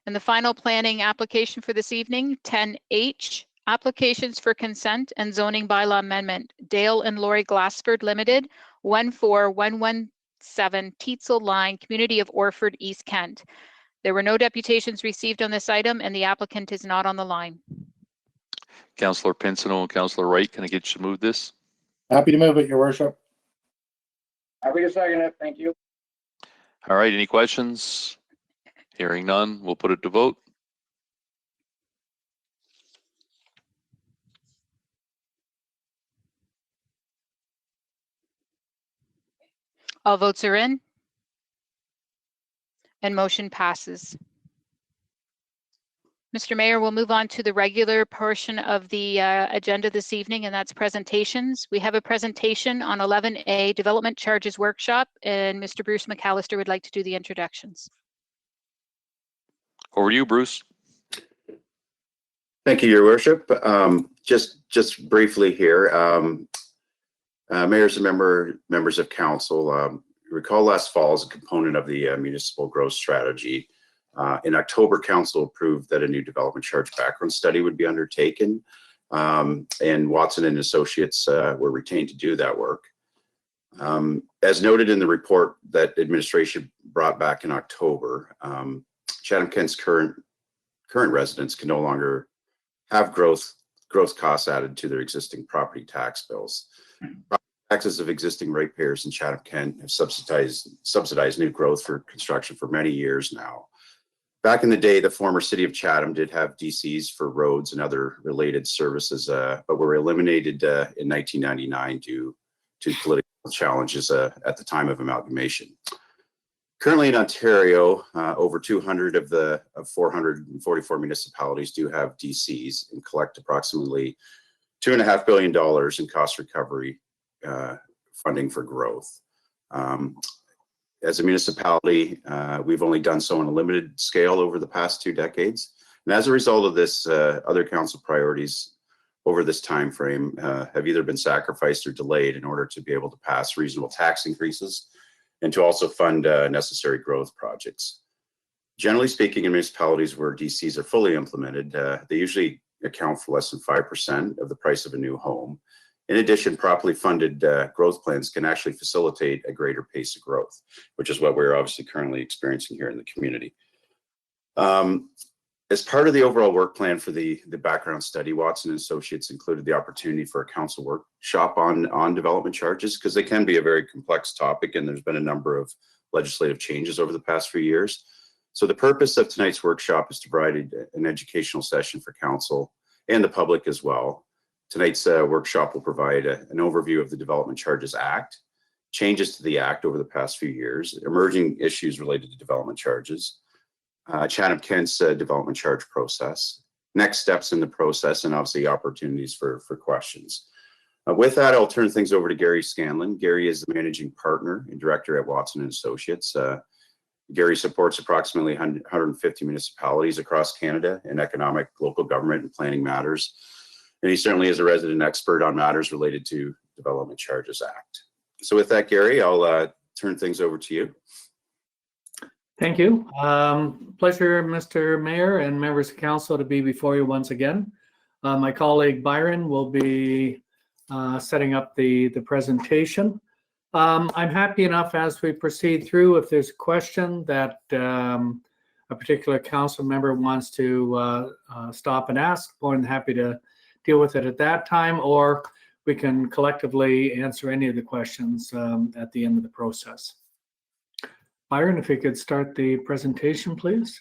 Speaker 1: And the final planning application for this evening, 10H, applications for consent and zoning bylaw amendment. Dale and Lori Glassford Limited, 14117 Tietzel Line, Community of Orford, East Kent. There were no deputations received on this item and the applicant is not on the line.
Speaker 2: Councillor Pincinel and Councillor Wright, can I get you to move this?
Speaker 16: Happy to move it, Your Worship.
Speaker 15: Happy to second it. Thank you.
Speaker 2: All right, any questions? Hearing none, we'll put it to vote.
Speaker 1: All votes are in. And motion passes. Mr. Mayor, we'll move on to the regular portion of the agenda this evening, and that's presentations. We have a presentation on 11A Development Charges Workshop, and Mr. Bruce McAllister would like to do the introductions.
Speaker 2: Over to you, Bruce.
Speaker 4: Thank you, Your Worship. Just briefly here, mayors and members of council, recall last fall as a component of the municipal growth strategy. In October, council approved that a new development charge background study would be undertaken, and Watson and Associates were retained to do that work. As noted in the report that administration brought back in October, Chatham-Kent's current residents can no longer have growth costs added to their existing property tax bills. Taxes of existing ratepayers in Chatham-Kent have subsidized new growth for construction for many years now. Back in the day, the former city of Chatham did have DCs for roads and other related services, but were eliminated in 1999 due to political challenges at the time of amalgamation. Currently in Ontario, over 200 of 444 municipalities do have DCs and collect approximately $2.5 billion in cost recovery funding for growth. As a municipality, we've only done so on a limited scale over the past 2 decades. And as a result of this, other council priorities over this time frame have either been sacrificed or delayed in order to be able to pass reasonable tax increases and to also fund necessary growth projects. Generally speaking, in municipalities where DCs are fully implemented, they usually account for less than 5% of the price of a new home. In addition, properly funded growth plans can actually facilitate a greater pace of growth, which is what we're obviously currently experiencing here in the community. As part of the overall work plan for the background study, Watson & Associates included the opportunity for a council workshop on development charges, because they can be a very complex topic, and there's been a number of legislative changes over the past few years. So the purpose of tonight's workshop is to provide an educational session for council and the public as well. Tonight's workshop will provide an overview of the Development Charges Act, changes to the Act over the past few years, emerging issues related to development charges, Chatham-Kent's development charge process, next steps in the process, and obviously opportunities for questions. With that, I'll turn things over to Gary Scanlon. Gary is the managing partner and director at Watson & Associates. Gary supports approximately 150 municipalities across Canada in economic, local government, and planning matters. And he certainly is a resident expert on matters related to Development Charges Act. So with that, Gary, I'll turn things over to you.
Speaker 17: Thank you. Pleasure, Mr. Mayor and members of council, to be before you once again. My colleague Byron will be setting up the presentation. I'm happy enough as we proceed through, if there's a question that a particular council member wants to stop and ask, more than happy to deal with it at that time, or we can collectively answer any of the questions at the end of the process. Byron, if you could start the presentation, please.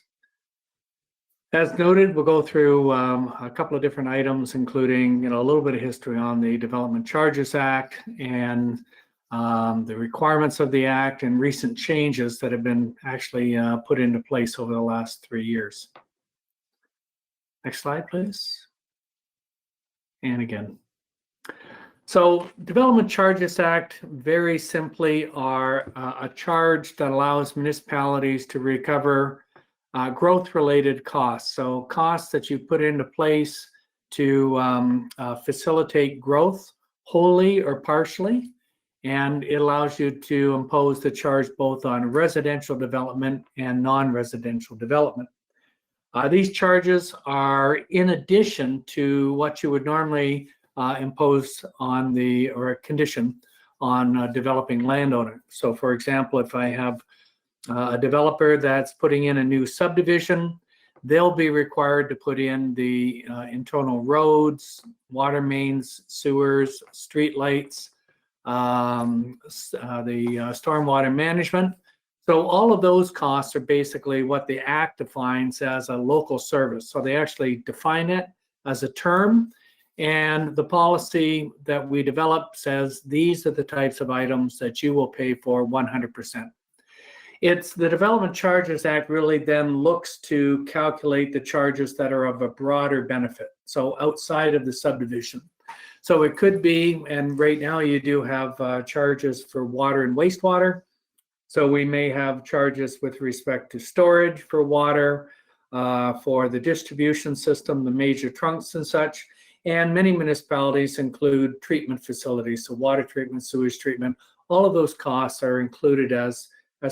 Speaker 17: As noted, we'll go through a couple of different items, including a little bit of history on the Development Charges Act and the requirements of the Act and recent changes that have been actually put into place over the last 3 years. Next slide, please. And again. So Development Charges Act, very simply, are a charge that allows municipalities to recover growth-related costs. So costs that you put into place to facilitate growth wholly or partially. And it allows you to impose the charge both on residential development and non-residential development. These charges are in addition to what you would normally impose on or a condition on a developing landowner. So for example, if I have a developer that's putting in a new subdivision, they'll be required to put in the internal roads, water mains, sewers, street lights, the stormwater management. So all of those costs are basically what the Act defines as a local service. So they actually define it as a term, and the policy that we develop says these are the types of items that you will pay for 100%. It's the Development Charges Act really then looks to calculate the charges that are of a broader benefit, so outside of the subdivision. So it could be, and right now you do have charges for water and wastewater. So we may have charges with respect to storage for water, for the distribution system, the major trunks and such. And many municipalities include treatment facilities, so water treatment, sewage treatment. All of those costs are included as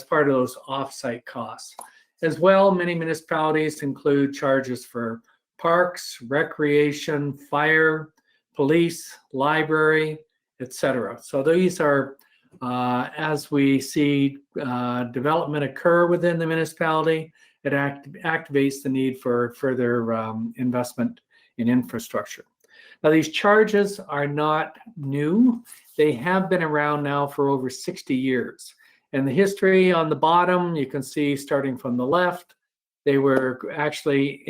Speaker 17: part of those off-site costs. As well, many municipalities include charges for parks, recreation, fire, police, library, etc. So these are, as we see development occur within the municipality, it activates the need for further investment in infrastructure. Now, these charges are not new. They have been around now for over 60 years. And the history on the bottom, you can see starting from the left, they were actually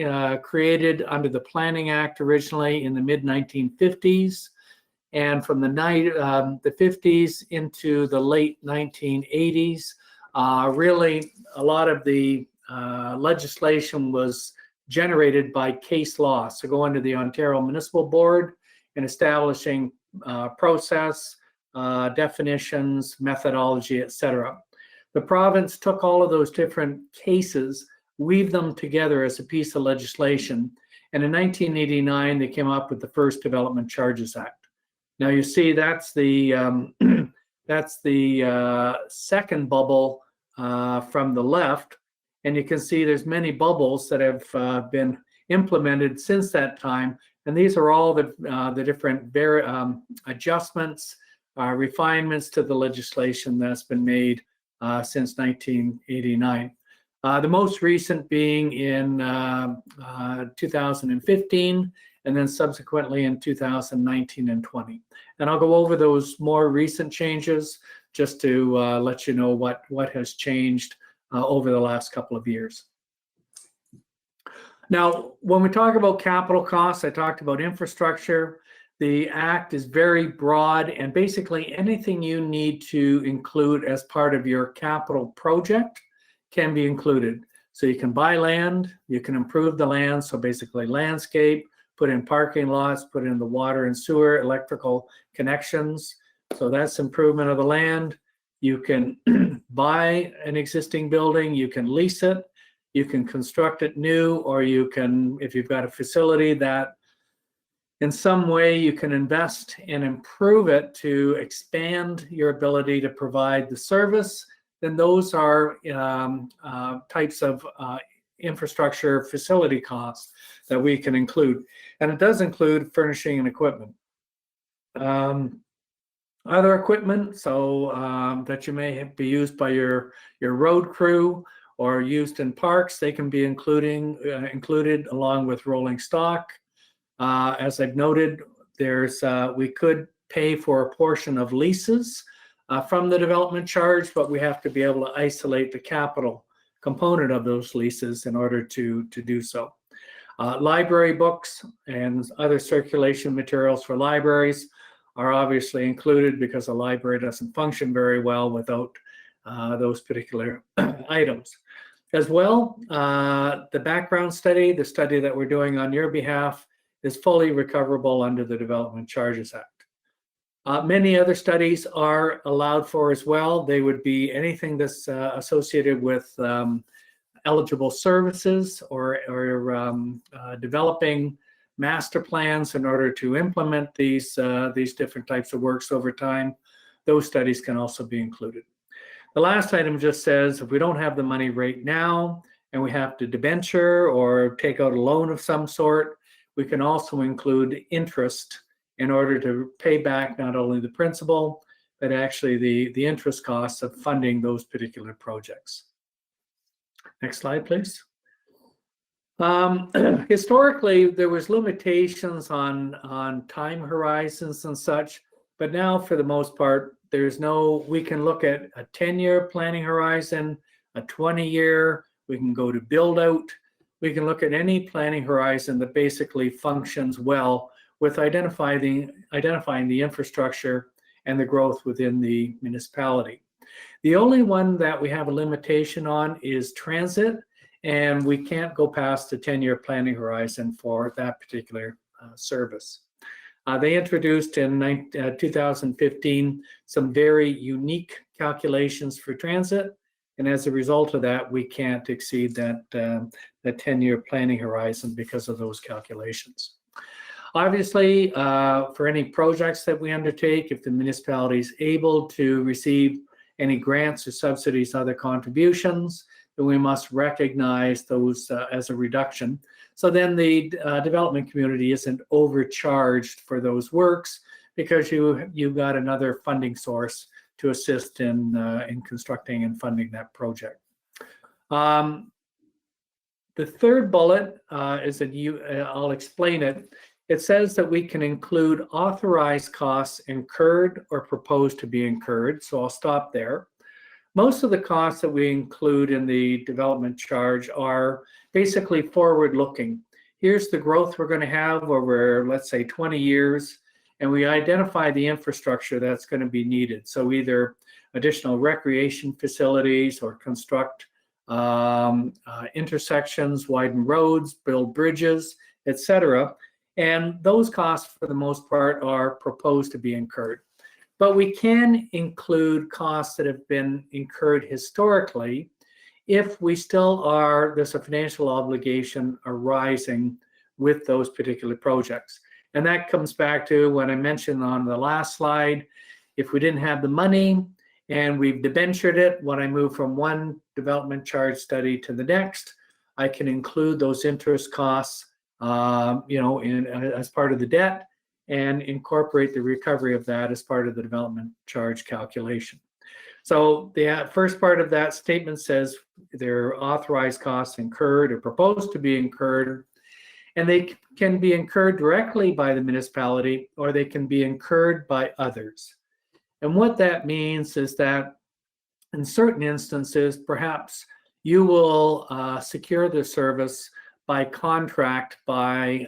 Speaker 17: created under the Planning Act originally in the mid-1950s. And from the 50s into the late 1980s, Really, a lot of the legislation was generated by case law. So going to the Ontario Municipal Board and establishing process, definitions, methodology, etc. The province took all of those different cases, weaved them together as a piece of legislation, and in 1989 they came up with the first Development Charges Act. Now you see that's the that's the second bubble from the left, and you can see there's many bubbles that have been implemented since that time, and these are all the different adjustments, refinements to the legislation that's been made since 1989. The most recent being in 2015, and then subsequently in 2019 and 20. And I'll go over those more recent changes just to let you know what has changed over the last couple of years. Now, when we talk about capital costs, I talked about infrastructure. The Act is very broad, and basically anything you need to include as part of your capital project can be included. So you can buy land, you can improve the land, so basically landscape, put in parking lots, put in the water and sewer, electrical connections. So that's improvement of the land. You can buy an existing building, you can lease it, you can construct it new, or you can, if you've got a facility that in some way you can invest and improve it to expand your ability to provide the service, then those are types of infrastructure facility costs that we can include. And it does include furnishing and equipment. Other equipment, so that you may be used by your road crew or used in parks, they can be included along with rolling stock. As I've noted, there's we could pay for a portion of leases from the development charge, but we have to be able to isolate the capital component of those leases in order to do so. Library books and other circulation materials for libraries are obviously included because a library doesn't function very well without those particular items. As well, the background study, the study that we're doing on your behalf, is fully recoverable under the Development Charges Act. Many other studies are allowed for as well. They would be anything that's associated with eligible services or developing master plans in order to implement these different types of works over time. Those studies can also be included. The last item just says if we don't have the money right now and we have to debenture or take out a loan of some sort, we can also include interest in order to pay back not only the principal, but actually the interest costs of funding those particular projects. Next slide, please. Historically, there was limitations on time horizons and such, but now for the most part, we can look at a 10-year planning horizon, a 20-year, we can go to build out, we can look at any planning horizon that basically functions well with identifying the infrastructure and the growth within the municipality. The only one that we have a limitation on is transit, and we can't go past the 10-year planning horizon for that particular service. They introduced in 2015 some very unique calculations for transit, and as a result of that, we can't exceed that 10-year planning horizon because of those calculations. Obviously, for any projects that we undertake, if the municipality is able to receive any grants or subsidies, other contributions, then we must recognize those as a reduction. So then the development community isn't overcharged for those works because you've got another funding source to assist in constructing and funding that project. The third bullet is that I'll explain it. It says that we can include authorized costs incurred or proposed to be incurred. So I'll stop there. Most of the costs that we include in the development charge are basically forward-looking. Here's the growth we're going to have over, let's say, 20 years, and we identify the infrastructure that's going to be needed. So either additional recreation facilities or construct intersections, widen roads, build bridges, etc. And those costs, for the most part, are proposed to be incurred. But we can include costs that have been incurred historically if we still are, there's a financial obligation arising with those particular projects. And that comes back to what I mentioned on the last slide. If we didn't have the money and we've debentured it, when I move from one development charge study to the next, I can include those interest costs, as part of the debt, and incorporate the recovery of that as part of the development charge calculation. So the first part of that statement says there are authorized costs incurred or proposed to be incurred, and they can be incurred directly by the municipality or they can be incurred by others. And what that means is that in certain instances, perhaps you will secure the service by contract by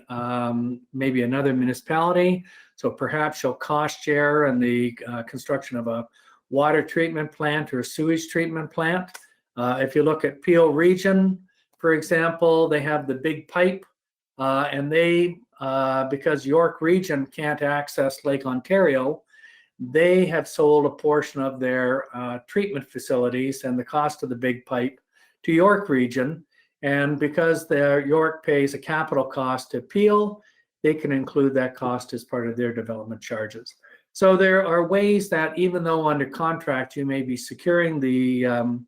Speaker 17: maybe another municipality. So perhaps you'll cost share in the construction of a water treatment plant or a sewage treatment plant. If you look at Peel Region, for example, they have the big pipe and they, because York Region can't access Lake Ontario, they have sold a portion of their treatment facilities and the cost of the big pipe to York Region. And because York pays a capital cost to Peel, they can include that cost as part of their development charges. So there are ways that even though under contract you may be securing the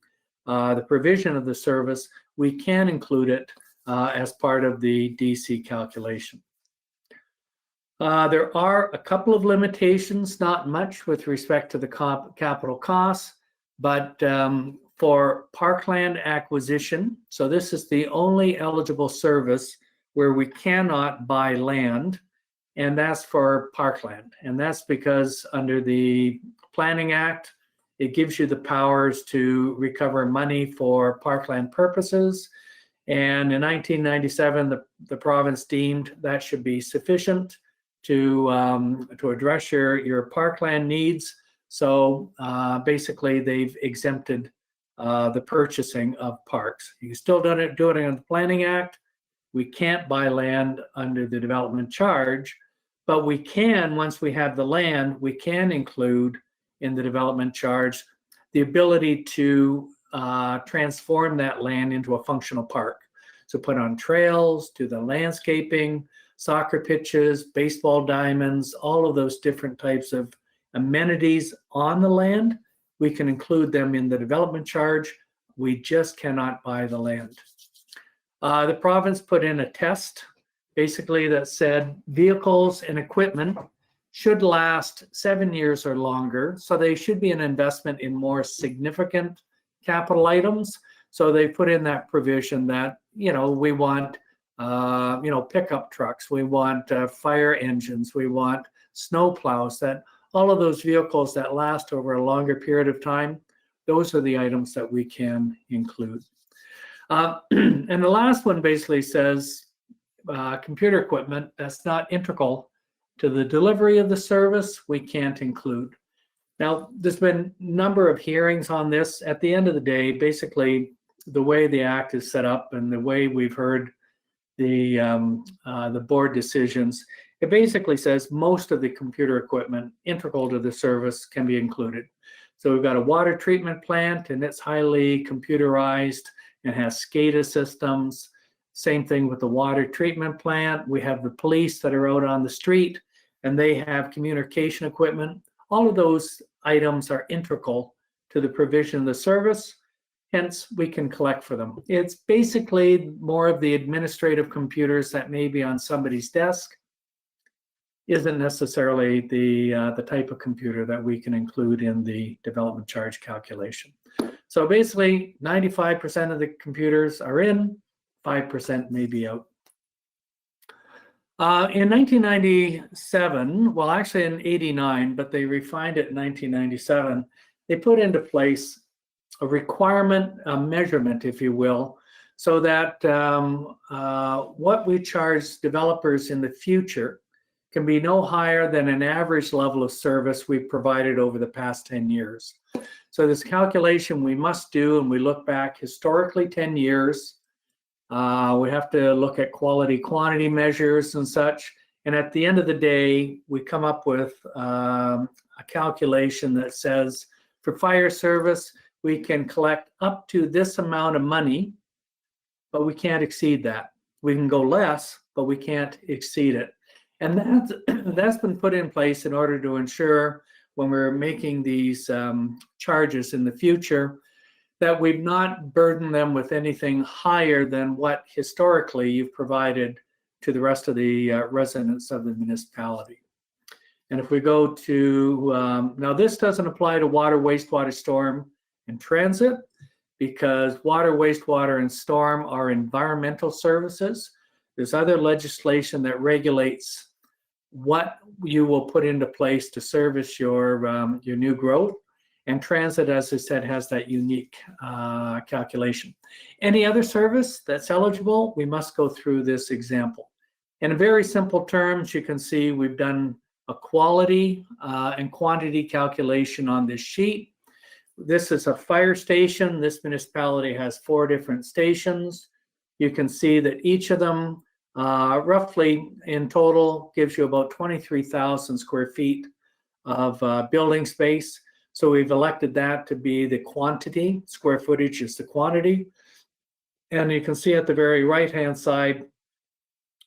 Speaker 17: provision of the service, we can include it as part of the DC calculation. There are a couple of limitations, not much with respect to the capital costs, but for parkland acquisition, so this is the only eligible service where we cannot buy land, and that's for parkland. And that's because under the Planning Act, it gives you the powers to recover money for parkland purposes. And in 1997, the province deemed that should be sufficient to address your parkland needs. So basically, they've exempted the purchasing of parks. You can still do it under the Planning Act. We can't buy land under the development charge, but we can, once we have the land, we can include in the development charge the ability to transform that land into a functional park. So put on trails, do the landscaping, soccer pitches, baseball diamonds, all of those different types of amenities on the land. We can include them in the development charge. We just cannot buy the land. The province put in a test basically that said vehicles and equipment should last 7 years or longer. So they should be an investment in more significant capital items. So they put in that provision that, we want, pickup trucks, we want fire engines, we want snow plows, that all of those vehicles that last over a longer period of time, those are the items that we can include. And the last one basically says computer equipment that's not integral to the delivery of the service, we can't include. Now, there's been a number of hearings on this. At the end of the day, basically, the way the Act is set up and the way we've heard the board decisions, it basically says most of the computer equipment integral to the service can be included. So we've got a water treatment plant and it's highly computerized and has SCADA systems. Same thing with the water treatment plant. We have the police that are out on the street and they have communication equipment. All of those items are integral to the provision of the service. Hence, we can collect for them. It's basically more of the administrative computers that may be on somebody's desk. Isn't necessarily the type of computer that we can include in the development charge calculation. So basically, 95% of the computers are in, 5% may be out. In 1997, well, actually in 89, but they refined it in 1997, they put into place a requirement, a measurement, if you will, so that what we charge developers in the future can be no higher than an average level of service we've provided over the past 10 years. So this calculation we must do, and we look back historically 10 years. We have to look at quality quantity measures and such. And at the end of the day, we come up with a calculation that says for fire service, we can collect up to this amount of money, but we can't exceed that. We can go less, but we can't exceed it. And that's been put in place in order to ensure when we're making these charges in the future that we've not burdened them with anything higher than what historically you've provided to the rest of the residents of the municipality. And if we go to, now this doesn't apply to water, wastewater, storm, and transit, because water, wastewater, and storm are environmental services. There's other legislation that regulates what you will put into place to service your new growth. And transit, as I said, has that unique calculation. Any other service that's eligible, we must go through this example. In very simple terms, you can see we've done a quality and quantity calculation on this sheet. This is a fire station. This municipality has 4 different stations. You can see that each of them roughly in total gives you about 23,000 square feet of building space. So we've elected that to be the quantity. Square footage is the quantity. And you can see at the very right-hand side,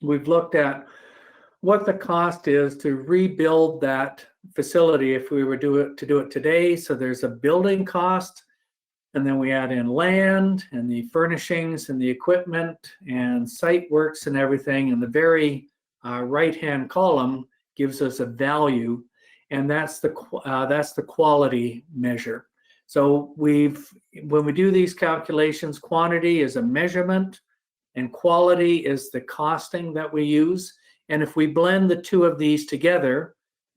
Speaker 17: we've looked at what the cost is to rebuild that facility if we were to do it today. So there's a building cost, and then we add in land and the furnishings and the equipment and site works and everything. And the very right-hand column gives us a value, and that's the quality measure. So when we do these calculations, quantity is a measurement and quality is the costing that we use. And if we blend the two of these together,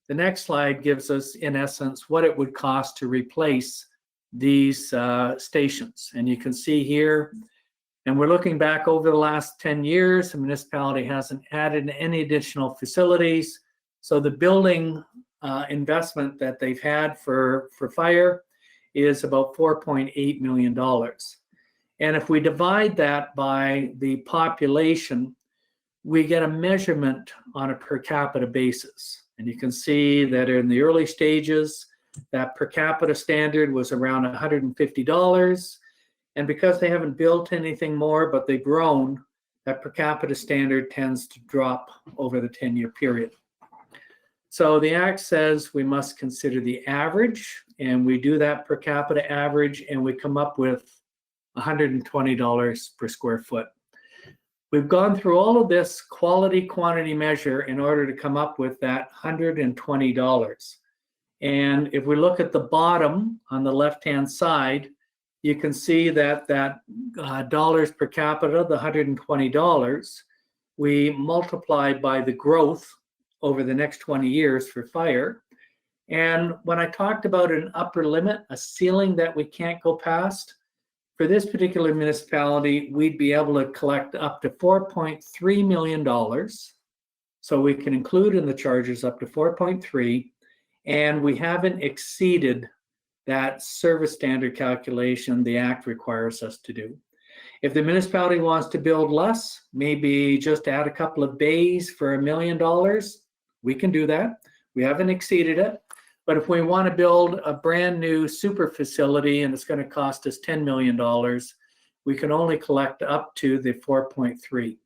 Speaker 17: the next slide gives us, in essence, what it would cost to replace these stations. And you can see here, and we're looking back over the last 10 years, the municipality hasn't added any additional facilities. So the building investment that they've had for fire is about $4.8 million. And if we divide that by the population, we get a measurement on a per capita basis. And you can see that in the early stages, that per capita standard was around $150. And because they haven't built anything more, but they've grown, that per capita standard tends to drop over the 10-year period. So the Act says we must consider the average, and we do that per capita average, and we come up with $120 per square foot. We've gone through all of this quality quantity measure in order to come up with that $120. And if we look at the bottom on the left-hand side, you can see that dollars per capita, the $120, we multiply by the growth over the next 20 years for fire. And when I talked about an upper limit, a ceiling that we can't go past, for this particular municipality, we'd be able to collect up to $4.3 million. So we can include in the charges up to 4.3, and we haven't exceeded that service standard calculation the Act requires us to do. If the municipality wants to build less, maybe just add a couple of bays for $1 million, we can do that. We haven't exceeded it. But if we want to build a brand new super facility and it's going to cost us $10 million, we can only collect up to the 4.3.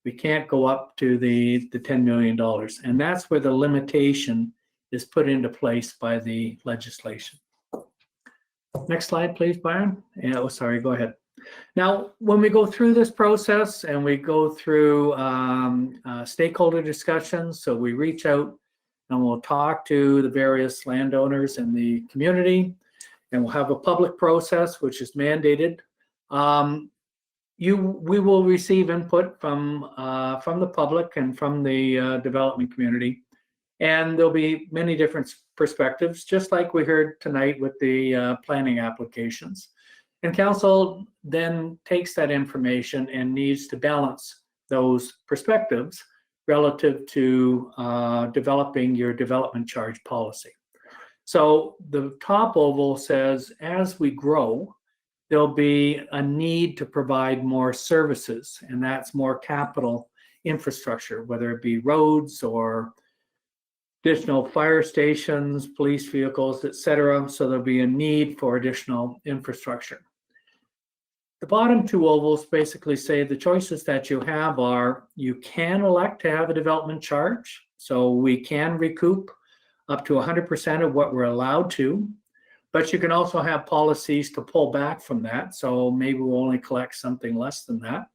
Speaker 17: We can't go up to the $10 million. And that's where the limitation is put into place by the legislation. Next slide, please, Byron. Yeah, oh, sorry, go ahead. Now, when we go through this process and we go through stakeholder discussions, so we reach out and we'll talk to the various landowners in the community, and we'll have a public process which is mandated. We will receive input from the public and from the development community, and there'll be many different perspectives, just like we heard tonight with the planning applications. And council then takes that information and needs to balance those perspectives relative to developing your development charge policy. So the top oval says, as we grow, there'll be a need to provide more services, and that's more capital infrastructure, whether it be roads or additional fire stations, police vehicles, etc. So there'll be a need for additional infrastructure. The bottom two ovals basically say the choices that you have are, you can elect to have a development charge, so we can recoup up to 100% of what we're allowed to, but you can also have policies to pull back from that, so maybe we'll only collect something less than that.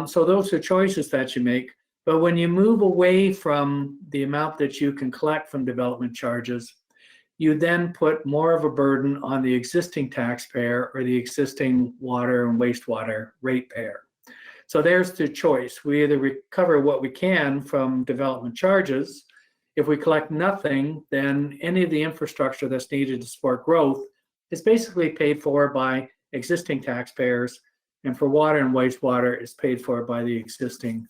Speaker 17: So those are choices that you make. But when you move away from the amount that you can collect from development charges, you then put more of a burden on the existing taxpayer or the existing water and wastewater ratepayer. So there's the choice. We either recover what we can from development charges. If we collect nothing, then any of the infrastructure that's needed to support growth is basically paid for by existing taxpayers, and for water and wastewater is paid for by the existing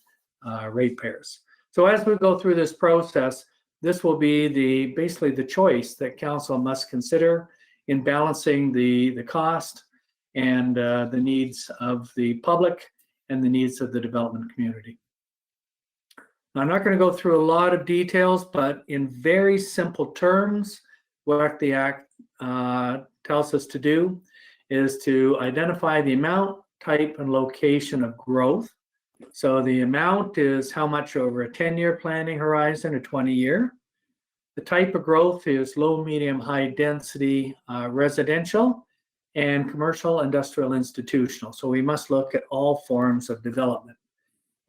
Speaker 17: ratepayers. So as we go through this process, this will be basically the choice that council must consider in balancing the cost and the needs of the public and the needs of the development community. Now, I'm not going to go through a lot of details, but in very simple terms, what the Act tells us to do is to identify the amount, type, and location of growth. So the amount is how much over a 10-year planning horizon or 20-year. The type of growth is low, medium, high density residential and commercial, industrial, institutional. So we must look at all forms of development.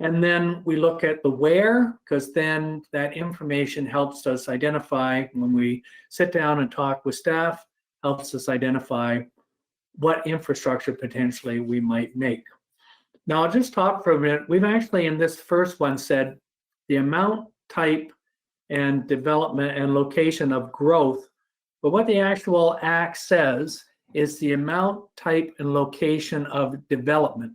Speaker 17: And then we look at the where, because then that information helps us identify, when we sit down and talk with staff, helps us identify what infrastructure potentially we might make. Now, I'll just talk for a minute. We've actually, in this first one, said the amount, type, and development and location of growth. But what the actual Act says is the amount, type, and location of development.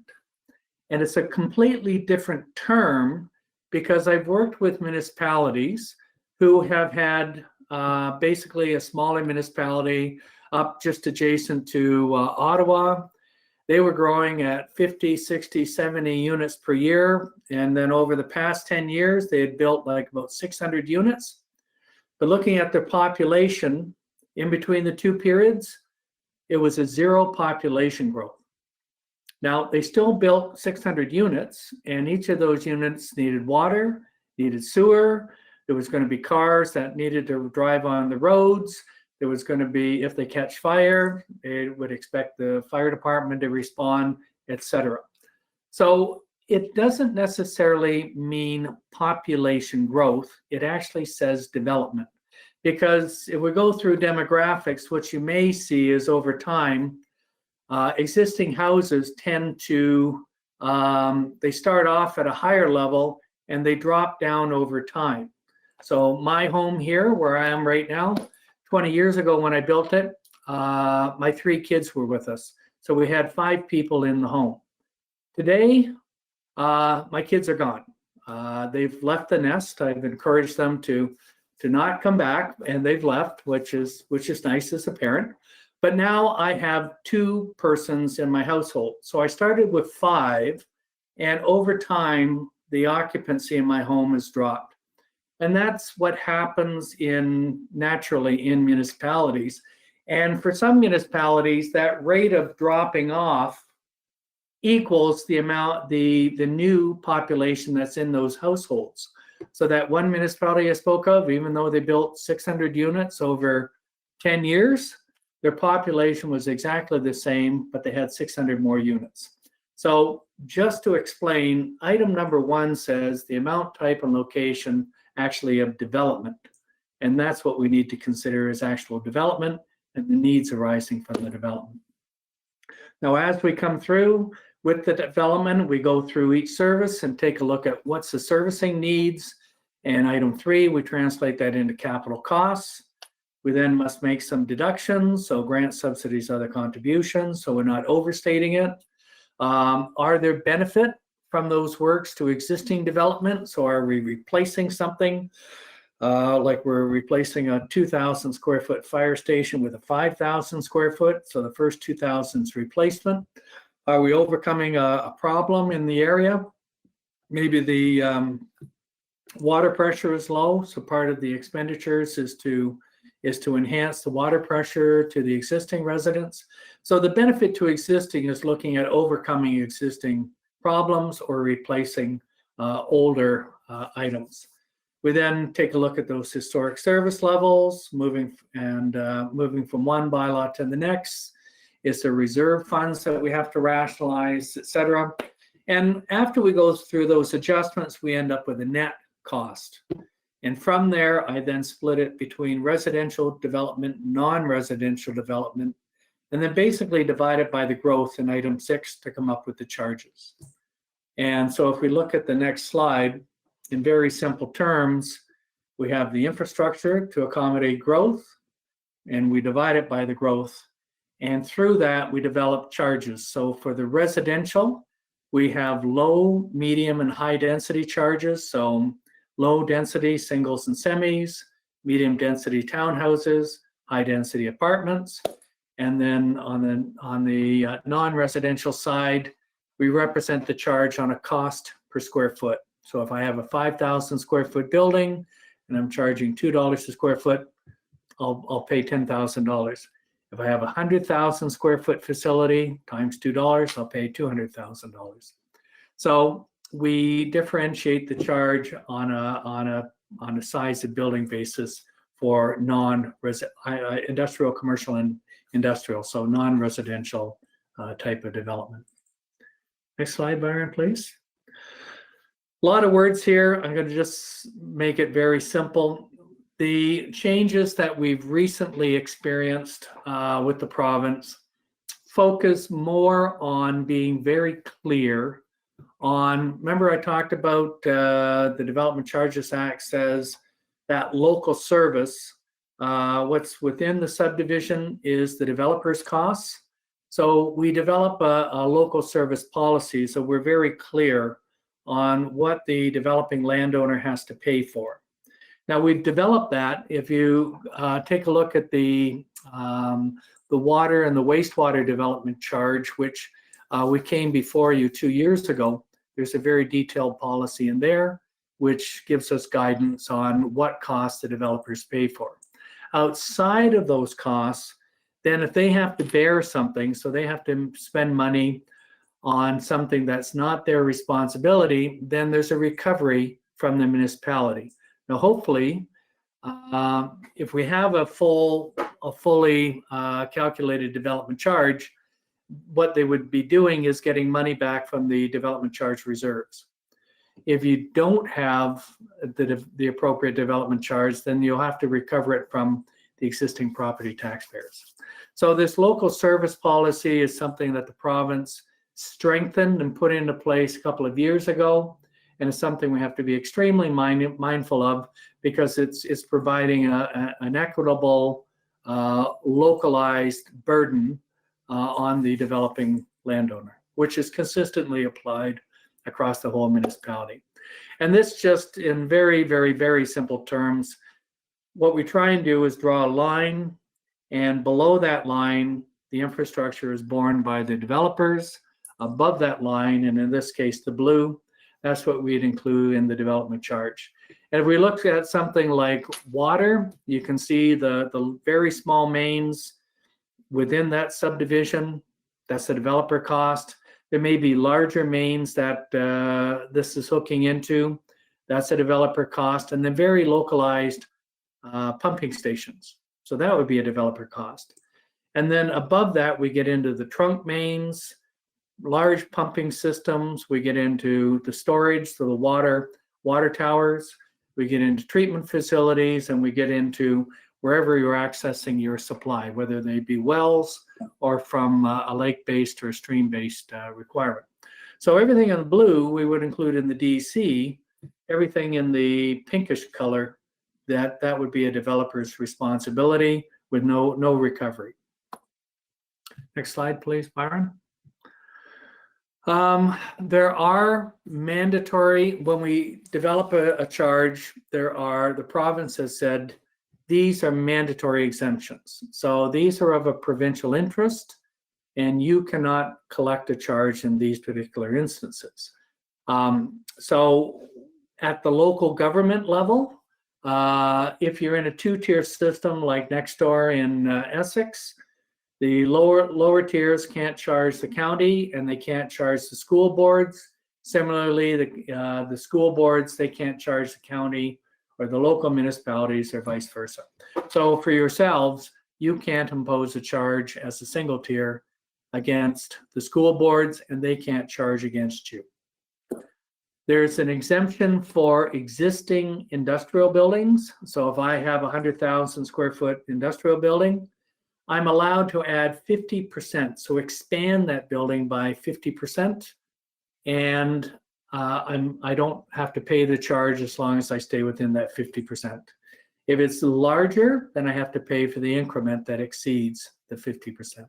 Speaker 17: And it's a completely different term, because I've worked with municipalities who have had basically a smaller municipality up just adjacent to Ottawa. They were growing at 50, 60, 70 units per year. And then over the past 10 years, they had built like about 600 units. But looking at their population in between the two periods, it was a zero population growth. Now, they still built 600 units, and each of those units needed water, needed sewer. There was going to be cars that needed to drive on the roads. There was going to be, if they catch fire, they would expect the fire department to respond, etc. So it doesn't necessarily mean population growth. It actually says development. Because if we go through demographics, what you may see is over time, existing houses tend to, they start off at a higher level and they drop down over time. So my home here, where I am right now, 20 years ago when I built it, my 3 kids were with us. So we had 5 people in the home. Today, my kids are gone. They've left the nest. I've encouraged them to not come back, and they've left, which is nice as a parent. But now I have 2 persons in my household. So I started with 5, and over time, the occupancy in my home has dropped. And that's what happens naturally in municipalities. And for some municipalities, that rate of dropping off equals the amount, the new population that's in those households. So that one municipality I spoke of, even though they built 600 units over 10 years, their population was exactly the same, but they had 600 more units. So just to explain, item number 1 says the amount, type, and location actually of development. And that's what we need to consider as actual development and the needs arising from the development. Now, as we come through with the development, we go through each service and take a look at what's the servicing needs. And item 3, we translate that into capital costs. We then must make some deductions, so grant, subsidies, other contributions, so we're not overstating it. Are there benefit from those works to existing development? So are we replacing something like we're replacing a 2,000 square foot fire station with a 5,000 square foot. So the first 2,000 is replacement. Are we overcoming a problem in the area? Maybe the water pressure is low. So part of the expenditures is to enhance the water pressure to the existing residents. So the benefit to existing is looking at overcoming existing problems or replacing older items. We then take a look at those historic service levels, moving from one bylaw to the next. Is there reserve funds that we have to rationalize, etc.? And after we go through those adjustments, we end up with a net cost. And from there, I then split it between residential development, non-residential development, and then basically divide it by the growth in item 6 to come up with the charges. And so if we look at the next slide, in very simple terms, we have the infrastructure to accommodate growth, and we divide it by the growth. And through that, we develop charges. So for the residential, we have low, medium, and high density charges. So low density singles and semis, medium density townhouses, high density apartments. And then on the non-residential side, we represent the charge on a cost per square foot. So if I have a 5,000 square foot building and I'm charging $2 a square foot, I'll pay $10,000. If I have a 100,000 square foot facility times $2, I'll pay $200,000. So we differentiate the charge on a size of building basis for industrial, commercial, and industrial, so non-residential type of development. Next slide, Byron, please. A lot of words here. I'm going to just make it very simple. The changes that we've recently experienced with the province focus more on being very clear on, remember I talked about the Development Charges Act says that local service, what's within the subdivision is the developer's costs. So we develop a local service policy, so we're very clear on what the developing landowner has to pay for. Now we've developed that. If you take a look at the water and the wastewater development charge, which we came before you 2 years ago, there's a very detailed policy in there, which gives us guidance on what costs the developers pay for. Outside of those costs, then if they have to bear something, so they have to spend money on something that's not their responsibility, then there's a recovery from the municipality. Now, hopefully, if we have a fully calculated development charge, what they would be doing is getting money back from the development charge reserves. If you don't have the appropriate development charge, then you'll have to recover it from the existing property taxpayers. So this local service policy is something that the province strengthened and put into place a couple of years ago, and it's something we have to be extremely mindful of because it's providing an equitable, localized burden on the developing landowner, which is consistently applied across the whole municipality. And this just in very, very, very simple terms, what we try and do is draw a line, and below that line, the infrastructure is borne by the developers. Above that line, and in this case, the blue, that's what we'd include in the development charge. And if we look at something like water, you can see the very small mains within that subdivision, that's the developer cost. There may be larger mains that this is hooking into, that's a developer cost, and then very localized pumping stations. So that would be a developer cost. And then above that, we get into the trunk mains, large pumping systems, we get into the storage, so the water towers, we get into treatment facilities, and we get into wherever you're accessing your supply, whether they be wells or from a lake-based or stream-based requirement. So everything in blue we would include in the DC, everything in the pinkish color, that would be a developer's responsibility with no recovery. Next slide, please, Byron. There are mandatory, when we develop a charge, the province has said, these are mandatory exemptions. So these are of a provincial interest, and you cannot collect a charge in these particular instances. So at the local government level, if you're in a two-tier system like next door in Essex, the lower tiers can't charge the county and they can't charge the school boards. Similarly, the school boards, they can't charge the county or the local municipalities or vice versa. So for yourselves, you can't impose a charge as a single tier against the school boards and they can't charge against you. There's an exemption for existing industrial buildings. So if I have a 100,000 square foot industrial building, I'm allowed to add 50%. So expand that building by 50%. And I don't have to pay the charge as long as I stay within that 50%. If it's larger, then I have to pay for the increment that exceeds the 50%.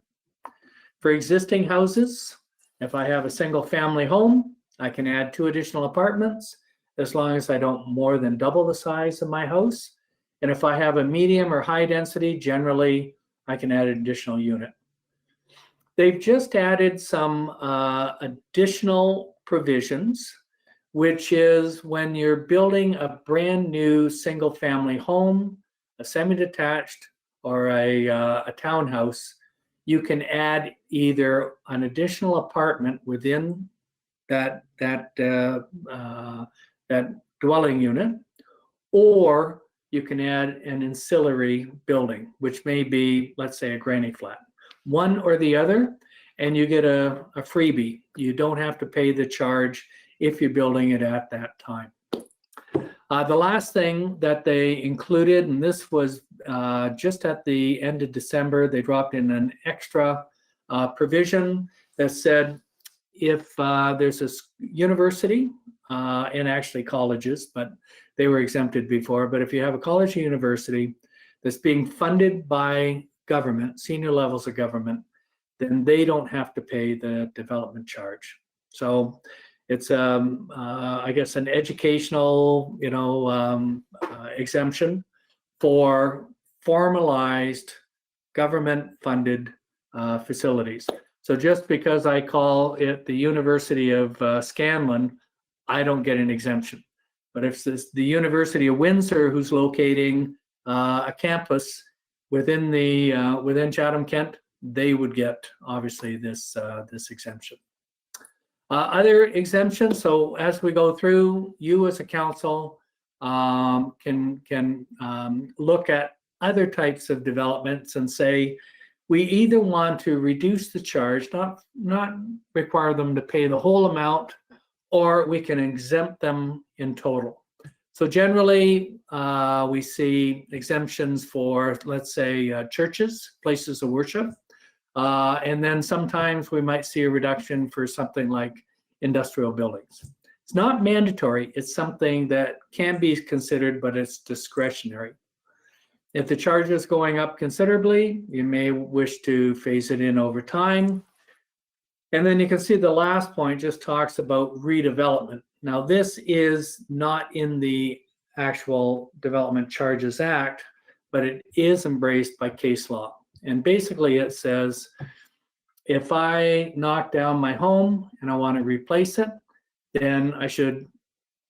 Speaker 17: For existing houses, if I have a single family home, I can add 2 additional apartments as long as I don't more than double the size of my house. And if I have a medium or high density, generally I can add an additional unit. They've just added some additional provisions, which is when you're building a brand new single family home, a semi-detached or a townhouse, you can add either an additional apartment within that dwelling unit, or you can add an ancillary building, which may be, let's say, a granny flat. One or the other, and you get a freebie. You don't have to pay the charge if you're building it at that time. The last thing that they included, and this was just at the end of December, they dropped in an extra provision that said if there's a university, and actually colleges, but they were exempted before, but if you have a college or university that's being funded by government, senior levels of government, then they don't have to pay the development charge. So it's, I guess, an educational, exemption for formalized government-funded facilities. So just because I call it the University of Scanlon, I don't get an exemption. But if it's the University of Windsor who's locating a campus within Chatham-Kent, they would get obviously this exemption. Other exemptions. So as we go through, you as a council can look at other types of developments and say, we either want to reduce the charge, not require them to pay the whole amount, or we can exempt them in total. So generally, we see exemptions for, let's say, churches, places of worship. And then sometimes we might see a reduction for something like industrial buildings. It's not mandatory. It's something that can be considered, but it's discretionary. If the charge is going up considerably, you may wish to phase it in over time. And then you can see the last point just talks about redevelopment. Now, this is not in the actual Development Charges Act, but it is embraced by case law. And basically it says, if I knock down my home and I want to replace it, then I should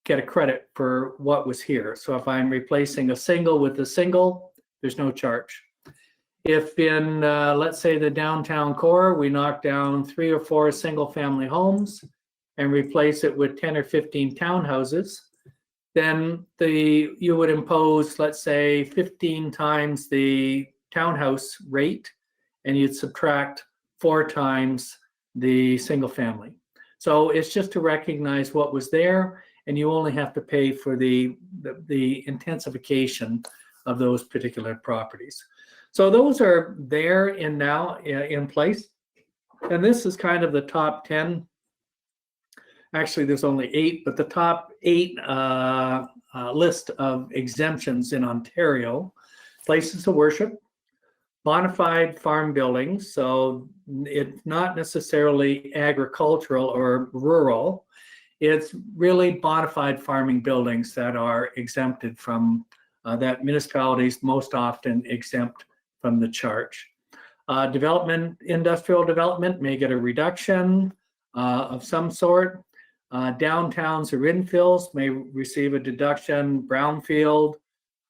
Speaker 17: get a credit for what was here. So if I'm replacing a single with a single, there's no charge. If in, let's say, the downtown core, we knock down 3 or 4 single family homes and replace it with 10 or 15 townhouses, then you would impose, let's say, 15 times the townhouse rate, and you'd subtract 4 times the single family. So it's just to recognize what was there, and you only have to pay for the intensification of those particular properties. So those are there and now in place. And this is kind of the top 10. Actually, there's only 8, but the top 8 list of exemptions in Ontario: places of worship, bona fide farm buildings, so it's not necessarily agricultural or rural. It's really bona fide farming buildings that are exempted from, that municipalities most often exempt from the charge. Industrial development may get a reduction of some sort. Downtowns or infills may receive a deduction. Brownfield,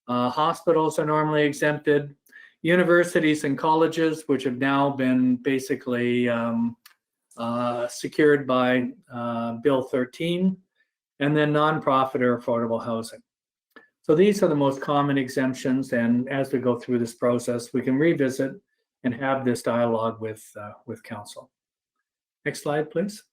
Speaker 17: hospitals are normally exempted. Universities and colleges, which have now been basically secured by Bill 13, and then nonprofit or affordable housing. So these are the most common exemptions, and as we go through this process, we can revisit and have this dialogue with council. Next slide, please.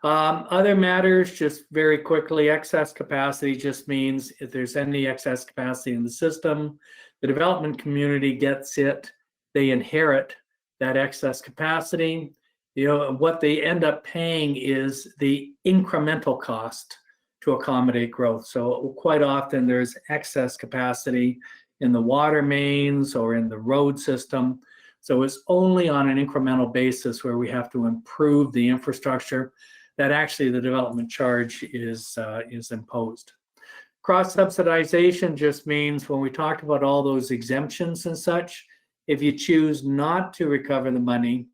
Speaker 17: Other matters, just very quickly, excess capacity just means if there's any excess capacity in the system, the development community gets it, they inherit that excess capacity. You know, what they end up paying is the incremental cost to accommodate growth. So quite often there's excess capacity in the water mains or in the road system. So it's only on an incremental basis where we have to improve the infrastructure that actually the development charge is imposed. Cross-subsidization just means when we talked about all those exemptions and such, if you choose not to recover the money,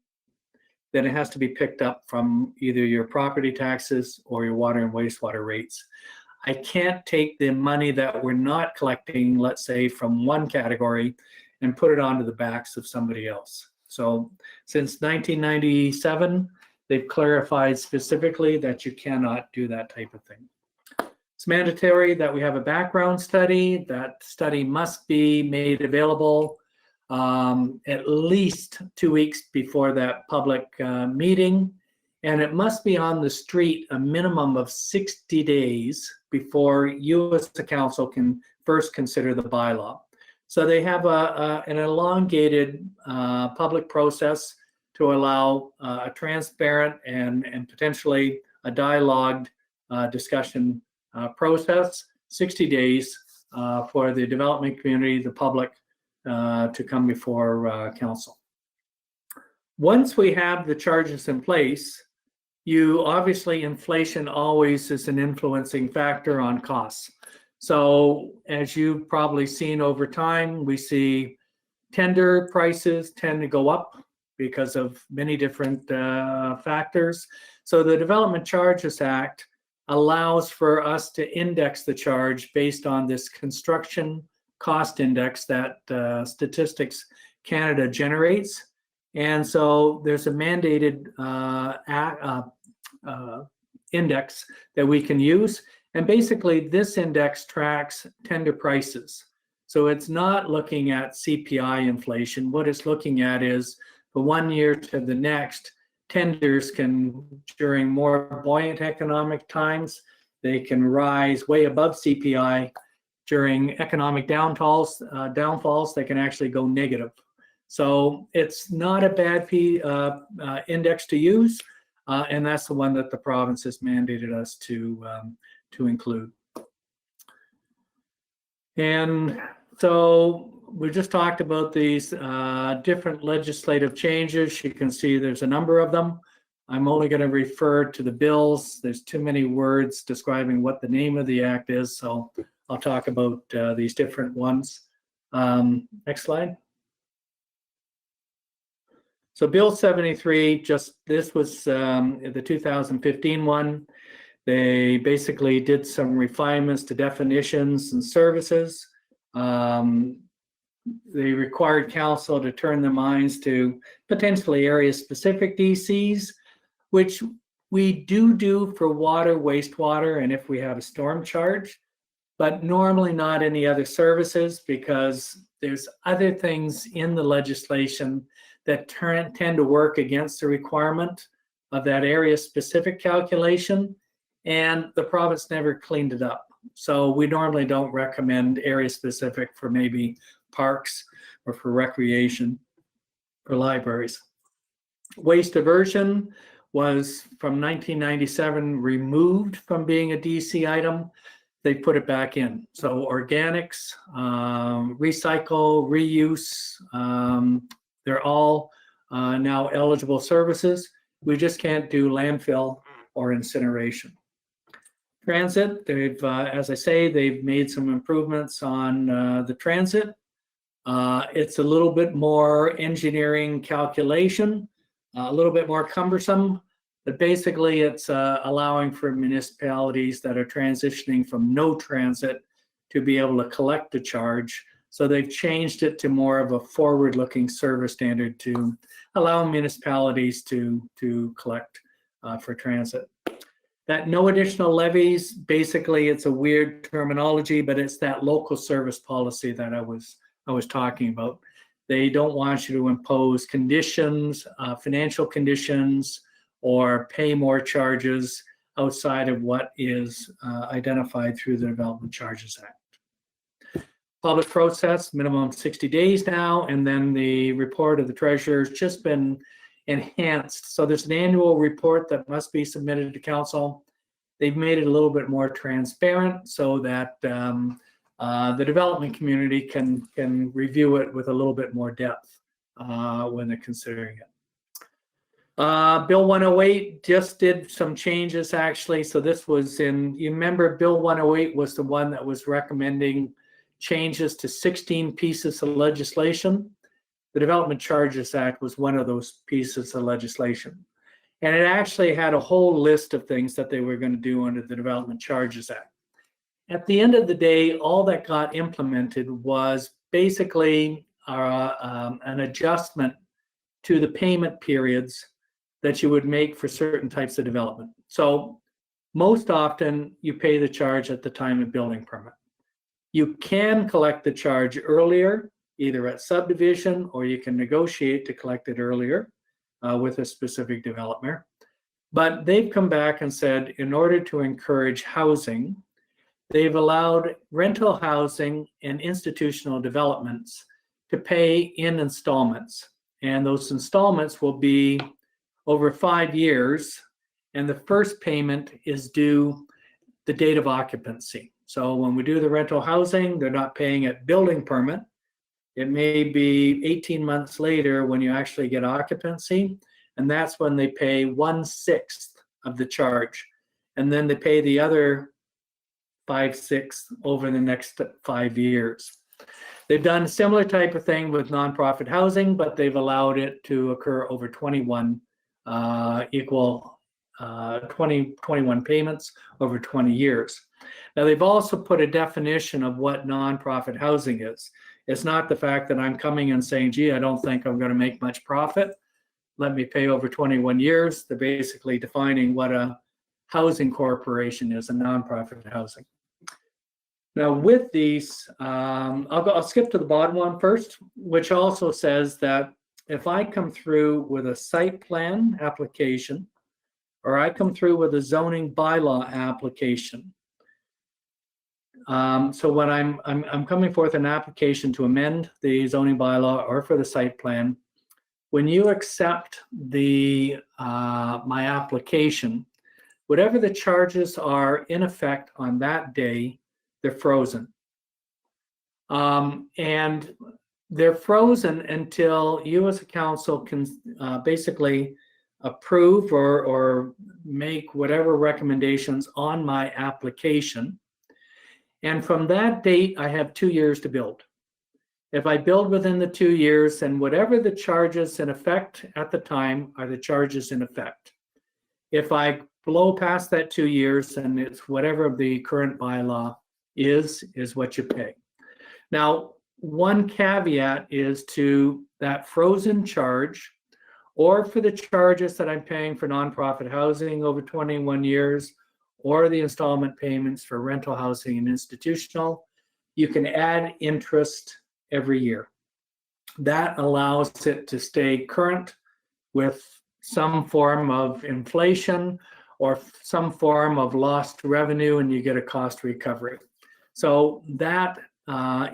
Speaker 17: then it has to be picked up from either your property taxes or your water and wastewater rates. I can't take the money that we're not collecting, let's say, from one category and put it onto the backs of somebody else. So since 1997, they've clarified specifically that you cannot do that type of thing. It's mandatory that we have a background study. That study must be made available at least 2 weeks before that public meeting. And it must be on the street a minimum of 60 days before you as the council can first consider the bylaw. So they have an elongated public process to allow a transparent and potentially a dialogued discussion process, 60 days for the development community, the public, to come before council. Once we have the charges in place, you obviously, inflation always is an influencing factor on costs. So as you've probably seen over time, we see tender prices tend to go up because of many different factors. So the Development Charges Act allows for us to index the charge based on this construction cost index that Statistics Canada generates. And so there's a mandated index that we can use. And basically this index tracks tender prices. So it's not looking at CPI inflation. What it's looking at is the 1 year to the next, tenders can, during more buoyant economic times, they can rise way above CPI. During economic downfalls, they can actually go negative. So it's not a bad index to use, and that's the one that the province has mandated us to include. And so we just talked about these different legislative changes. You can see there's a number of them. I'm only going to refer to the bills. There's too many words describing what the name of the act is, so I'll talk about these different ones. Next slide. So Bill 73, this was the 2015 one. They basically did some refinements to definitions and services. They required council to turn their minds to potentially area-specific DCs, which we do for water, wastewater, and if we have a storm charge, but normally not any other services because there's other things in the legislation that tend to work against the requirement of that area-specific calculation, and the province never cleaned it up. So we normally don't recommend area-specific for maybe parks or for recreation, for libraries. Waste diversion was from 1997 removed from being a DC item. they put it back in. So organics, recycle, reuse, they're all now eligible services. We just can't do landfill or incineration. Transit, they've, as I say, they've made some improvements on the transit. It's a little bit more engineering calculation, a little bit more cumbersome, but basically it's allowing for municipalities that are transitioning from no transit to be able to collect a charge. So they've changed it to more of a forward-looking service standard to allow municipalities to collect for transit. That no additional levies, basically it's a weird terminology, but it's that local service policy that I was talking about. They don't want you to impose conditions, financial conditions, or pay more charges outside of what is identified through the Development Charges Act. Public process, minimum 60 days now, and then the report of the treasurer has just been enhanced. So there's an annual report that must be submitted to council. They've made it a little bit more transparent so that the development community can review it with a little bit more depth when they're considering it. Bill 108 just did some changes actually. So this was in, you remember Bill 108 was the one that was recommending changes to 16 pieces of legislation. The Development Charges Act was one of those pieces of legislation. And it actually had a whole list of things that they were going to do under the Development Charges Act. At the end of the day, all that got implemented was basically an adjustment to the payment periods that you would make for certain types of development. So most often you pay the charge at the time of building permit. You can collect the charge earlier, either at subdivision, or you can negotiate to collect it earlier with a specific developer. But they've come back and said, in order to encourage housing, they've allowed rental housing and institutional developments to pay in installments. And those installments will be over 5 years. And the first payment is due the date of occupancy. So when we do the rental housing, they're not paying at building permit. It may be 18 months later when you actually get occupancy. And that's when they pay 1/6 of the charge. And then they pay the other 5/6 over the next 5 years. They've done a similar type of thing with nonprofit housing, but they've allowed it to occur over 21 payments over 20 years. Now they've also put a definition of what nonprofit housing is. It's not the fact that I'm coming and saying, gee, I don't think I'm going to make much profit. Let me pay over 21 years. They're basically defining what a housing corporation is, a nonprofit housing. Now with these, I'll skip to the bottom one first, which also says that if I come through with a site plan application, or I come through with a zoning bylaw application. So when I'm coming forth an application to amend the zoning bylaw or for the site plan, when you accept the my application, whatever the charges are in effect on that day, they're frozen. And they're frozen until you as a council can basically approve or make whatever recommendations on my application. And from that date, I have 2 years to build. If I build within the 2 years, then whatever the charges in effect at the time are the charges in effect. If I blow past that 2 years, then it's whatever the current bylaw is what you pay. Now, one caveat is to that frozen charge, or for the charges that I'm paying for nonprofit housing over 21 years, or the installment payments for rental housing and institutional, you can add interest every year. That allows it to stay current with some form of inflation or some form of lost revenue, and you get a cost recovery. So that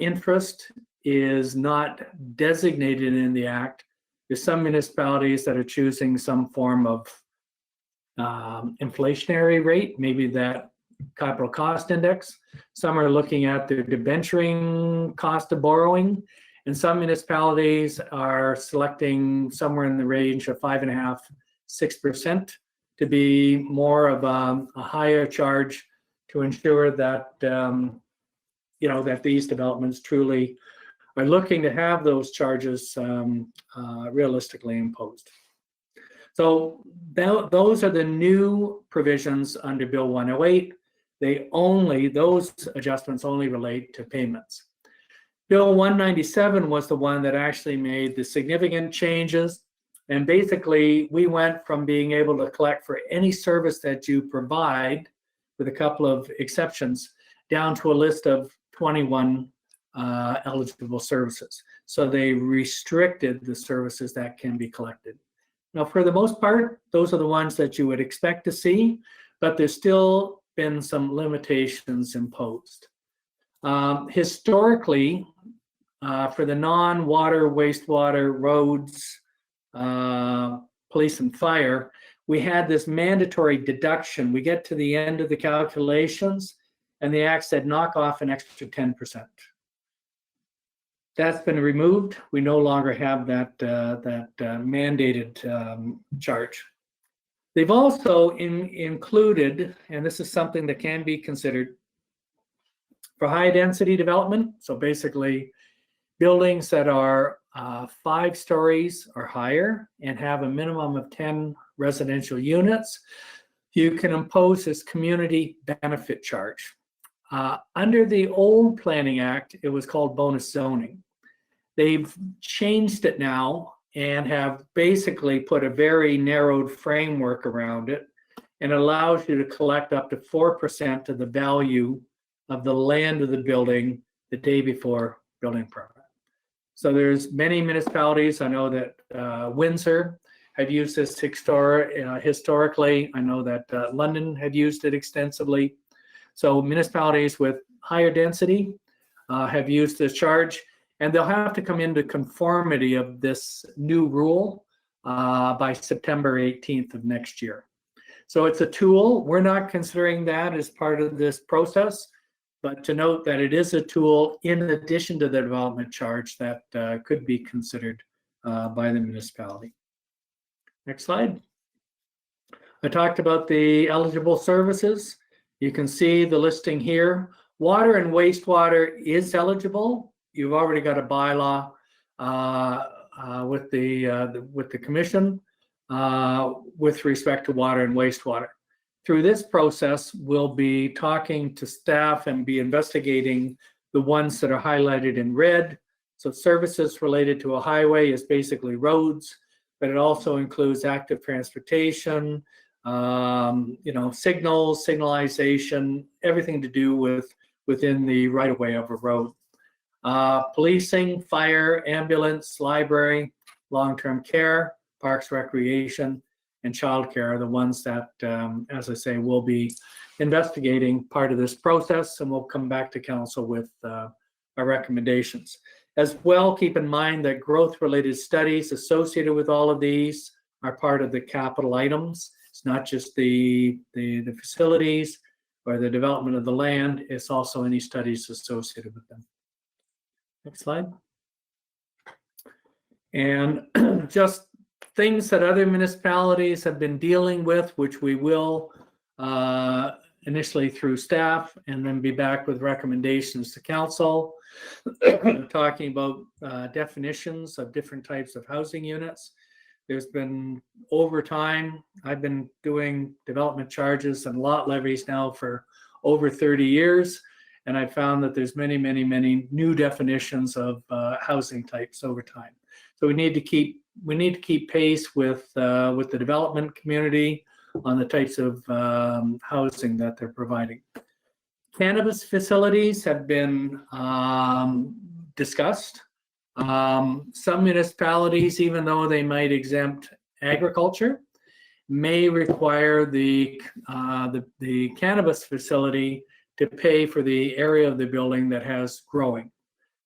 Speaker 17: interest is not designated in the Act. There's some municipalities that are choosing some form of inflationary rate, maybe that capital cost index. Some are looking at their debenturing cost of borrowing, and some municipalities are selecting somewhere in the range of 5.5%, 6% to be more of a higher charge to ensure that that these developments truly are looking to have those charges realistically imposed. So those are the new provisions under Bill 108. Those adjustments only relate to payments. Bill 197 was the one that actually made the significant changes. And basically, we went from being able to collect for any service that you provide, with a couple of exceptions, down to a list of 21 eligible services. So they restricted the services that can be collected. Now, for the most part, those are the ones that you would expect to see, but there's still been some limitations imposed. Historically, for the non-water, wastewater, roads, police and fire, we had this mandatory deduction. We get to the end of the calculations, and the Act said knock off an extra 10%. That's been removed. We no longer have that mandated charge. They've also included, and this is something that can be considered, for high density development. So basically, buildings that are 5 stories or higher and have a minimum of 10 residential units, you can impose this community benefit charge. Under the old Planning Act, it was called bonus zoning. They've changed it now and have basically put a very narrowed framework around it, and allows you to collect up to 4% of the value of the land of the building the day before building permit. So there's many municipalities. I know that Windsor have used this historically. I know that London had used it extensively. So municipalities with higher density have used this charge, and they'll have to come into conformity of this new rule by September 18th of next year. So it's a tool. We're not considering that as part of this process, but to note that it is a tool in addition to the development charge that could be considered by the municipality. Next slide. I talked about the eligible services. You can see the listing here. Water and wastewater is eligible. You've already got a bylaw with the commission with respect to water and wastewater. Through this process, we'll be talking to staff and be investigating the ones that are highlighted in red. So services related to a highway is basically roads, but it also includes active transportation, signals, signalization, everything to do within the right-of-way of a road. Policing, fire, ambulance, library, long-term care, parks, recreation, and childcare are the ones that, as I say, we'll be investigating part of this process, and we'll come back to council with our recommendations. As well, keep in mind that growth-related studies associated with all of these are part of the capital items. It's not just the facilities or the development of the land, it's also any studies associated with them. Next slide. And just things that other municipalities have been dealing with, which we will initially through staff and then be back with recommendations to council. Talking about definitions of different types of housing units. There's been, over time, I've been doing development charges and lot levies now for over 30 years. And I found that there's many, many, many new definitions of housing types over time. So we need to keep pace with the development community on the types of housing that they're providing. Cannabis facilities have been discussed. Some municipalities, even though they might exempt agriculture, may require the cannabis facility to pay for the area of the building that has growing.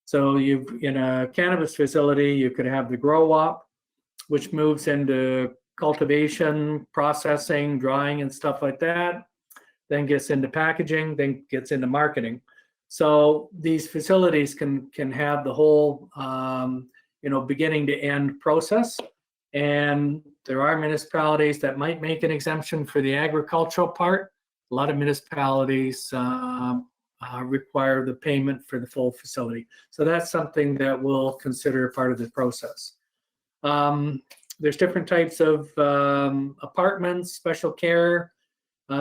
Speaker 17: So in a cannabis facility, you could have the grow op, which moves into cultivation, processing, drying, and stuff like that. then gets into packaging, then gets into marketing. So these facilities can have the whole, beginning to end process. And there are municipalities that might make an exemption for the agricultural part. A lot of municipalities require the payment for the full facility. So that's something that we'll consider part of the process. There's different types of apartments, special care,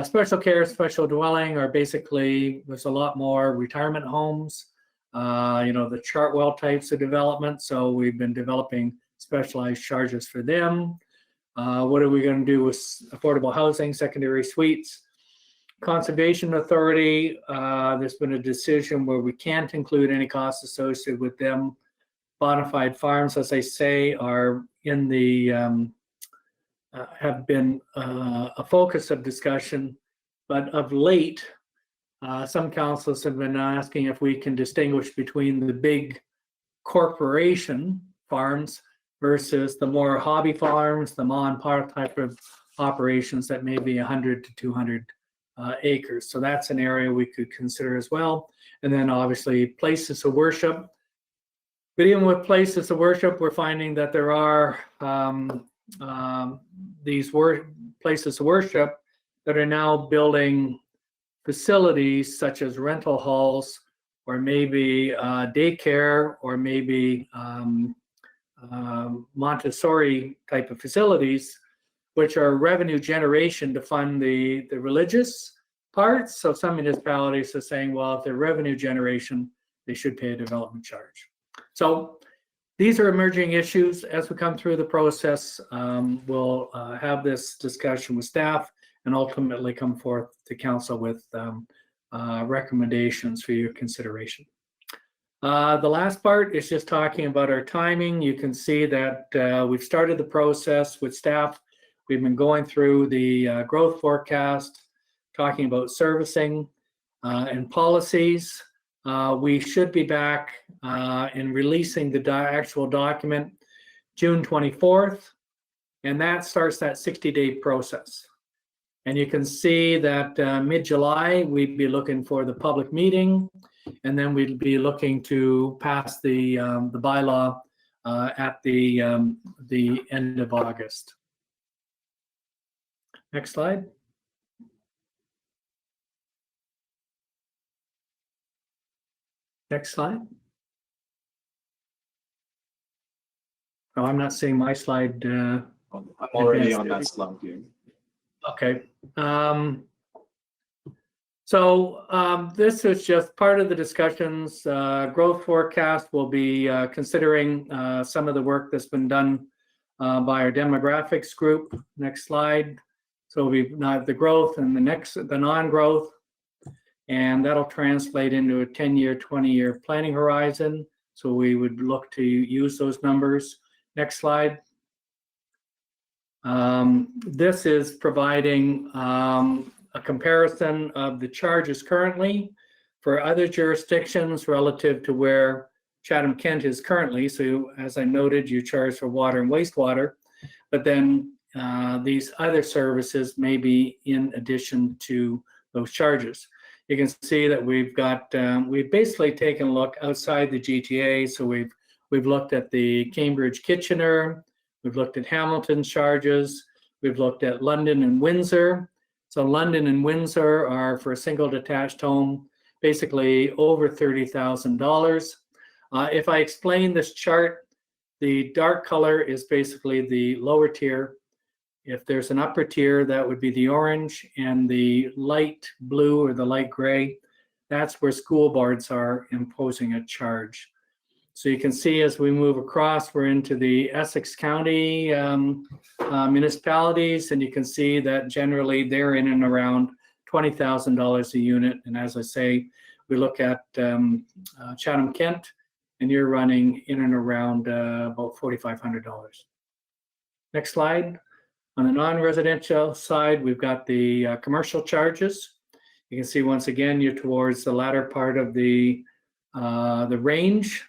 Speaker 17: special dwelling, or basically there's a lot more retirement homes, the Chartwell types of development. So we've been developing specialized charges for them. What are we going to do with affordable housing, secondary suites? Conservation Authority, there's been a decision where we can't include any costs associated with them. Bonafide farms, as I say, are in the have been a focus of discussion, but of late, some councils have been asking if we can distinguish between the big corporation farms versus the more hobby farms, the ma and pa type of operations that may be 100 to 200 acres. So that's an area we could consider as well. And then obviously places of worship. But even with places of worship, we're finding that there are these places of worship that are now building facilities such as rental halls, or maybe daycare, or maybe Montessori type of facilities, which are revenue generation to fund the religious parts. So some municipalities are saying, well, if they're revenue generation, they should pay a development charge. So these are emerging issues. As we come through the process, we'll have this discussion with staff and ultimately come forth to council with recommendations for your consideration. The last part is just talking about our timing. You can see that we've started the process with staff. We've been going through the growth forecast, talking about servicing and policies. We should be back in releasing the actual document June 24th, and that starts that 60-day process. And you can see that mid-July, we'd be looking for the public meeting, and then we'd be looking to pass the bylaw at the end of August. Next slide. Next slide. Oh, I'm not seeing my slide.
Speaker 18: I'm already on that slide here.
Speaker 17: Okay. This is just part of the discussions. Growth forecast will be considering some of the work that's been done by our demographics group. Next slide. So we've not the growth and the non-growth, and that'll translate into a 10-year, 20-year planning horizon. So we would look to use those numbers. Next slide. This is providing a comparison of the charges currently for other jurisdictions relative to where Chatham-Kent is currently. So as I noted, you charge for water and wastewater, but then these other services may be in addition to those charges. You can see that we've got, we've basically taken a look outside the GTA. So we've looked at the Cambridge-Kitchener, we've looked at Hamilton charges, we've looked at London and Windsor. So London and Windsor are for a single detached home, basically over $30,000. If I explain this chart, the dark color is basically the lower tier. If there's an upper tier, that would be the orange, and the light blue or the light gray, that's where school boards are imposing a charge. So you can see as we move across, we're into the Essex County municipalities, and you can see that generally they're in and around $20,000 a unit. And as I say, we look at Chatham-Kent, and you're running in and around about $4,500. Next slide. On the non-residential side, we've got the commercial charges. You can see once again, you're towards the latter part of the range.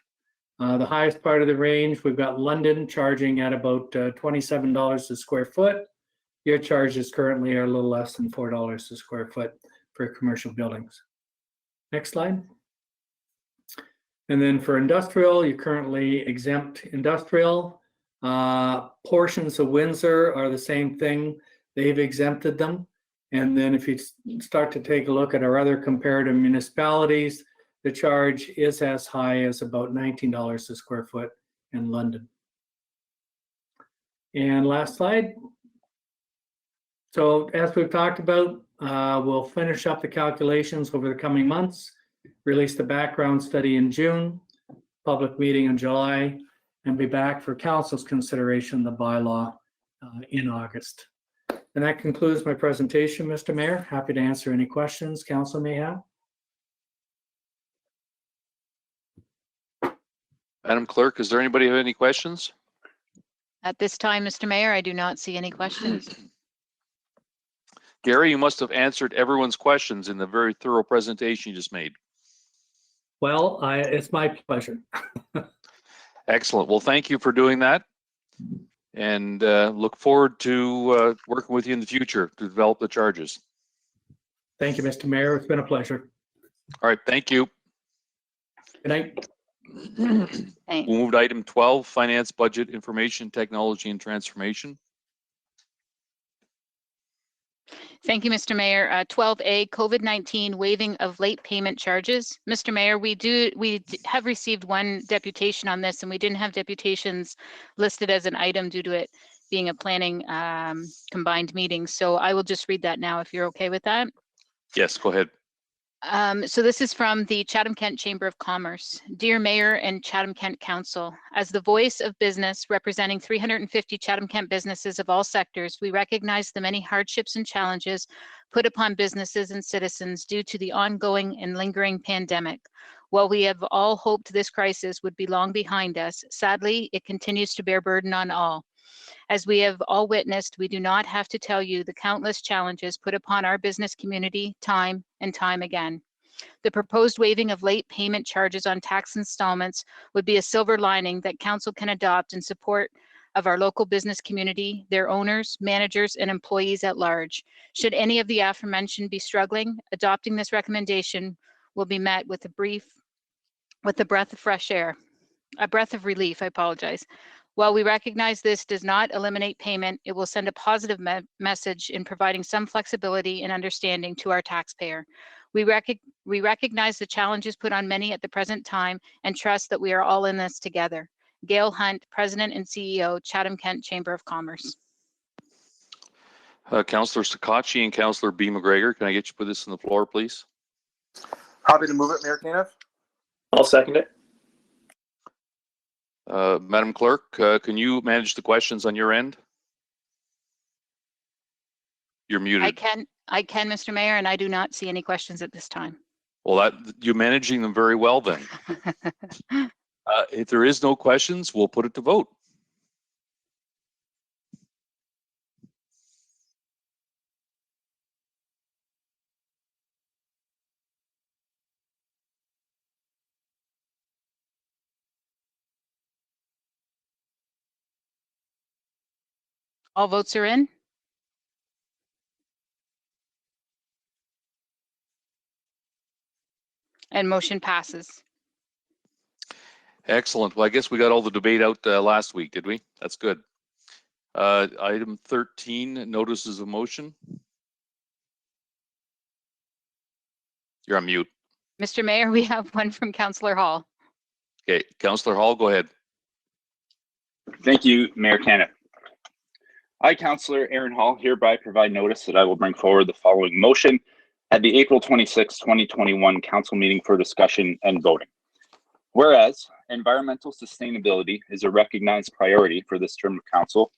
Speaker 17: The highest part of the range, we've got London charging at about $27 a square foot. Your charges currently are a little less than $4 a square foot for commercial buildings. Next slide. And then for industrial, you currently exempt industrial. Portions of Windsor are the same thing. They've exempted them. And then if you start to take a look at our other comparative municipalities, the charge is as high as about $19 a square foot in London. And last slide. So as we've talked about, we'll finish up the calculations over the coming months, release the background study in June, public meeting in July, and be back for council's consideration of the bylaw in August. And that concludes my presentation, Mr. Mayor. Happy to answer any questions council may have.
Speaker 2: Madam Clerk, is there anybody have any questions?
Speaker 1: At this time, Mr. Mayor, I do not see any questions.
Speaker 2: Gary, you must have answered everyone's questions in the very thorough presentation you just made.
Speaker 17: Well, it's my pleasure.
Speaker 2: Excellent. Well, thank you for doing that. And look forward to working with you in the future to develop the charges.
Speaker 17: Thank you, Mr. Mayor. It's been a pleasure.
Speaker 2: All right. Thank you.
Speaker 17: Good night.
Speaker 2: We'll move to item 12, Finance, Budget, Information, Technology, and Transformation.
Speaker 1: Thank you, Mr. Mayor. 12A, COVID-19 waiving of late payment charges. Mr. Mayor, we have received one deputation on this, and we didn't have deputations listed as an item due to it being a planning combined meeting. So I will just read that now if you're okay with that.
Speaker 2: Yes, go ahead.
Speaker 1: So this is from the Chatham-Kent Chamber of Commerce. Dear Mayor and Chatham-Kent Council, as the voice of business representing 350 Chatham-Kent businesses of all sectors, we recognize the many hardships and challenges put upon businesses and citizens due to the ongoing and lingering pandemic. While we have all hoped this crisis would be long behind us, sadly, it continues to bear burden on all. As we have all witnessed, we do not have to tell you the countless challenges put upon our business community time and time again. The proposed waiving of late payment charges on tax installments would be a silver lining that council can adopt in support of our local business community, their owners, managers, and employees at large. Should any of the aforementioned be struggling, adopting this recommendation will be met with a breath of fresh air, a breath of relief, I apologize. While we recognize this does not eliminate payment, it will send a positive message in providing some flexibility and understanding to our taxpayer. We recognize the challenges put on many at the present time and trust that we are all in this together. Gail Hunt, President and CEO, Chatham-Kent Chamber of Commerce.
Speaker 2: Councillor Sakachi and Councillor B. McGregor, can I get you to put this on the floor, please?
Speaker 8: Happy to move it, Mayor Caniff.
Speaker 18: I'll second it.
Speaker 2: Madam Clerk, can you manage the questions on your end? You're muted.
Speaker 1: I can, Mr. Mayor, and I do not see any questions at this time.
Speaker 2: Well, you're managing them very well then. If there is no questions, we'll put it to vote.
Speaker 1: All votes are in. And motion passes.
Speaker 2: Excellent. Well, I guess we got all the debate out last week, did we? That's good. Item 13, notices of motion. You're on mute.
Speaker 1: Mr. Mayor, we have one from Councillor Hall.
Speaker 2: Okay, Councillor Hall, go ahead.
Speaker 11: Thank you, Mayor Caniff. I, Councillor Aaron Hall, hereby provide notice that I will bring forward the following motion at the April 26, 2021 council meeting for discussion and voting. Whereas environmental sustainability is a recognized priority for this term of council,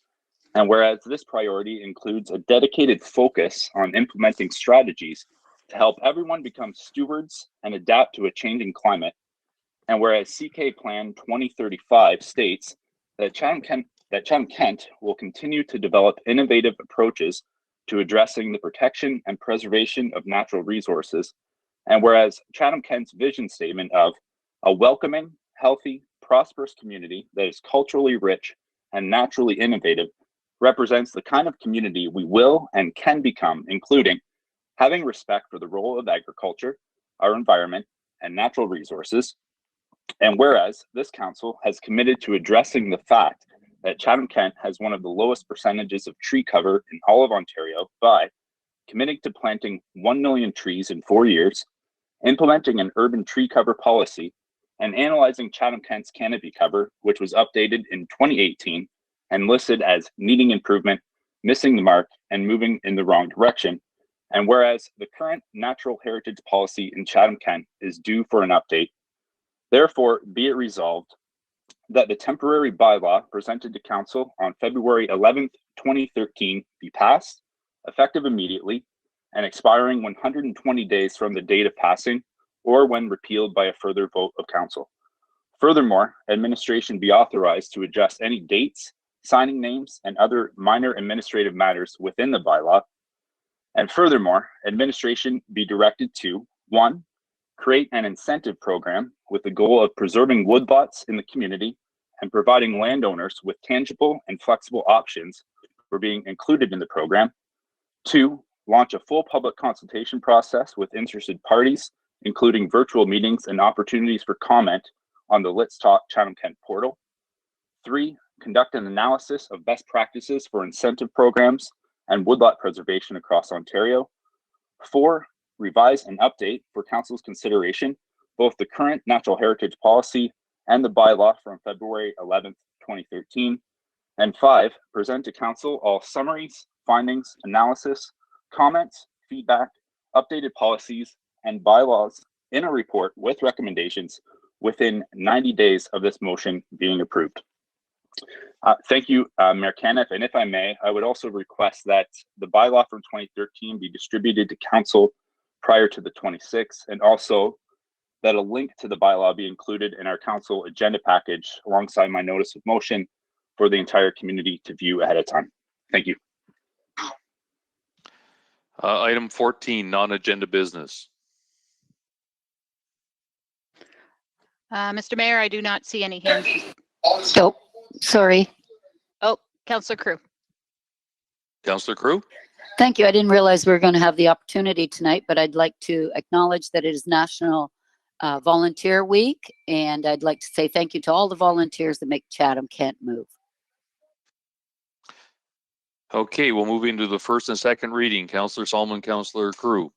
Speaker 11: and whereas this priority includes a dedicated focus on implementing strategies to help everyone become stewards and adapt to a changing climate, and whereas CK Plan 2035 states that Chatham-Kent will continue to develop innovative approaches to addressing the protection and preservation of natural resources, and whereas Chatham-Kent's vision statement of a welcoming, healthy, prosperous community that is culturally rich and naturally innovative represents the kind of community we will and can become, including having respect for the role of agriculture, our environment, and natural resources. And whereas this council has committed to addressing the fact that Chatham-Kent has one of the lowest percentages of tree cover in all of Ontario by committing to planting 1 million trees in 4 years, implementing an urban tree cover policy, and analyzing Chatham-Kent's canopy cover, which was updated in 2018 and listed as needing improvement, missing the mark, and moving in the wrong direction. And whereas the current natural heritage policy in Chatham-Kent is due for an update, therefore be it resolved that the temporary bylaw presented to Council on February 11th, 2013 be passed, effective immediately, and expiring 120 days from the date of passing, or when repealed by a further vote of Council. Furthermore, administration be authorized to adjust any dates, signing names, and other minor administrative matters within the bylaw. And furthermore, administration be directed to 1, create an incentive program with the goal of preserving woodlots in the community and providing landowners with tangible and flexible options for being included in the program. 2, launch a full public consultation process with interested parties, including virtual meetings and opportunities for comment on the Let's Talk Chatham-Kent portal. 3, conduct an analysis of best practices for incentive programs and woodlot preservation across Ontario. 4, revise and update for Council's consideration both the current natural heritage policy and the bylaw from February 11th, 2013. And 5, present to Council all summaries, findings, analysis, comments, feedback, updated policies, and bylaws in a report with recommendations within 90 days of this motion being approved. Thank you, Mayor Caniff. And if I may, I would also request that the bylaw from 2013 be distributed to Council prior to the 26th, and also that a link to the bylaw be included in our Council agenda package alongside my notice of motion for the entire community to view ahead of time. Thank you.
Speaker 2: Item 14, non-agenda business.
Speaker 1: Mr. Mayor, I do not see any hands.
Speaker 7: Oh, sorry.
Speaker 1: Oh, Councillor Crew.
Speaker 2: Councillor Crew?
Speaker 7: Thank you. I didn't realize we were going to have the opportunity tonight, but I'd like to acknowledge that it is National Volunteer Week, and I'd like to say thank you to all the volunteers that make Chatham-Kent move.
Speaker 2: Okay, we'll move into the first and second reading. Councillor Solomon, Councillor Crew.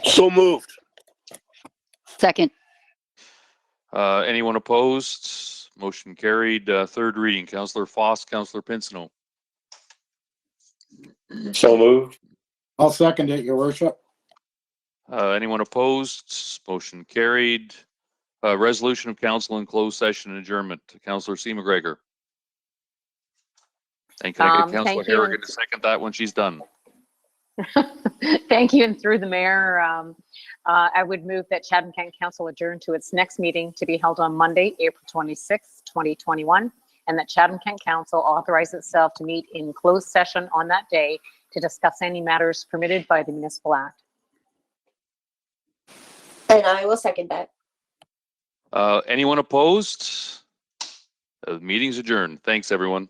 Speaker 6: So moved.
Speaker 7: Second.
Speaker 2: Anyone opposed? Motion carried. Third reading. Councillor Foss, Councillor Pinsino.
Speaker 18: So moved.
Speaker 16: I'll second it, Your Worship.
Speaker 2: Anyone opposed? Motion carried. Resolution of Council in closed session and adjournment. Councillor C. McGregor. And can I get Councillor
Speaker 19: Thank you.
Speaker 2: Harrigan to second that when she's done?
Speaker 19: Thank you. And through the mayor, I would move that Chatham-Kent Council adjourn to its next meeting to be held on Monday, April 26th, 2021, and that Chatham-Kent Council authorize itself to meet in closed session on that day to discuss any matters permitted by the Municipal Act.
Speaker 5: And I will second that.
Speaker 2: Anyone opposed? The meeting's adjourned. Thanks, everyone.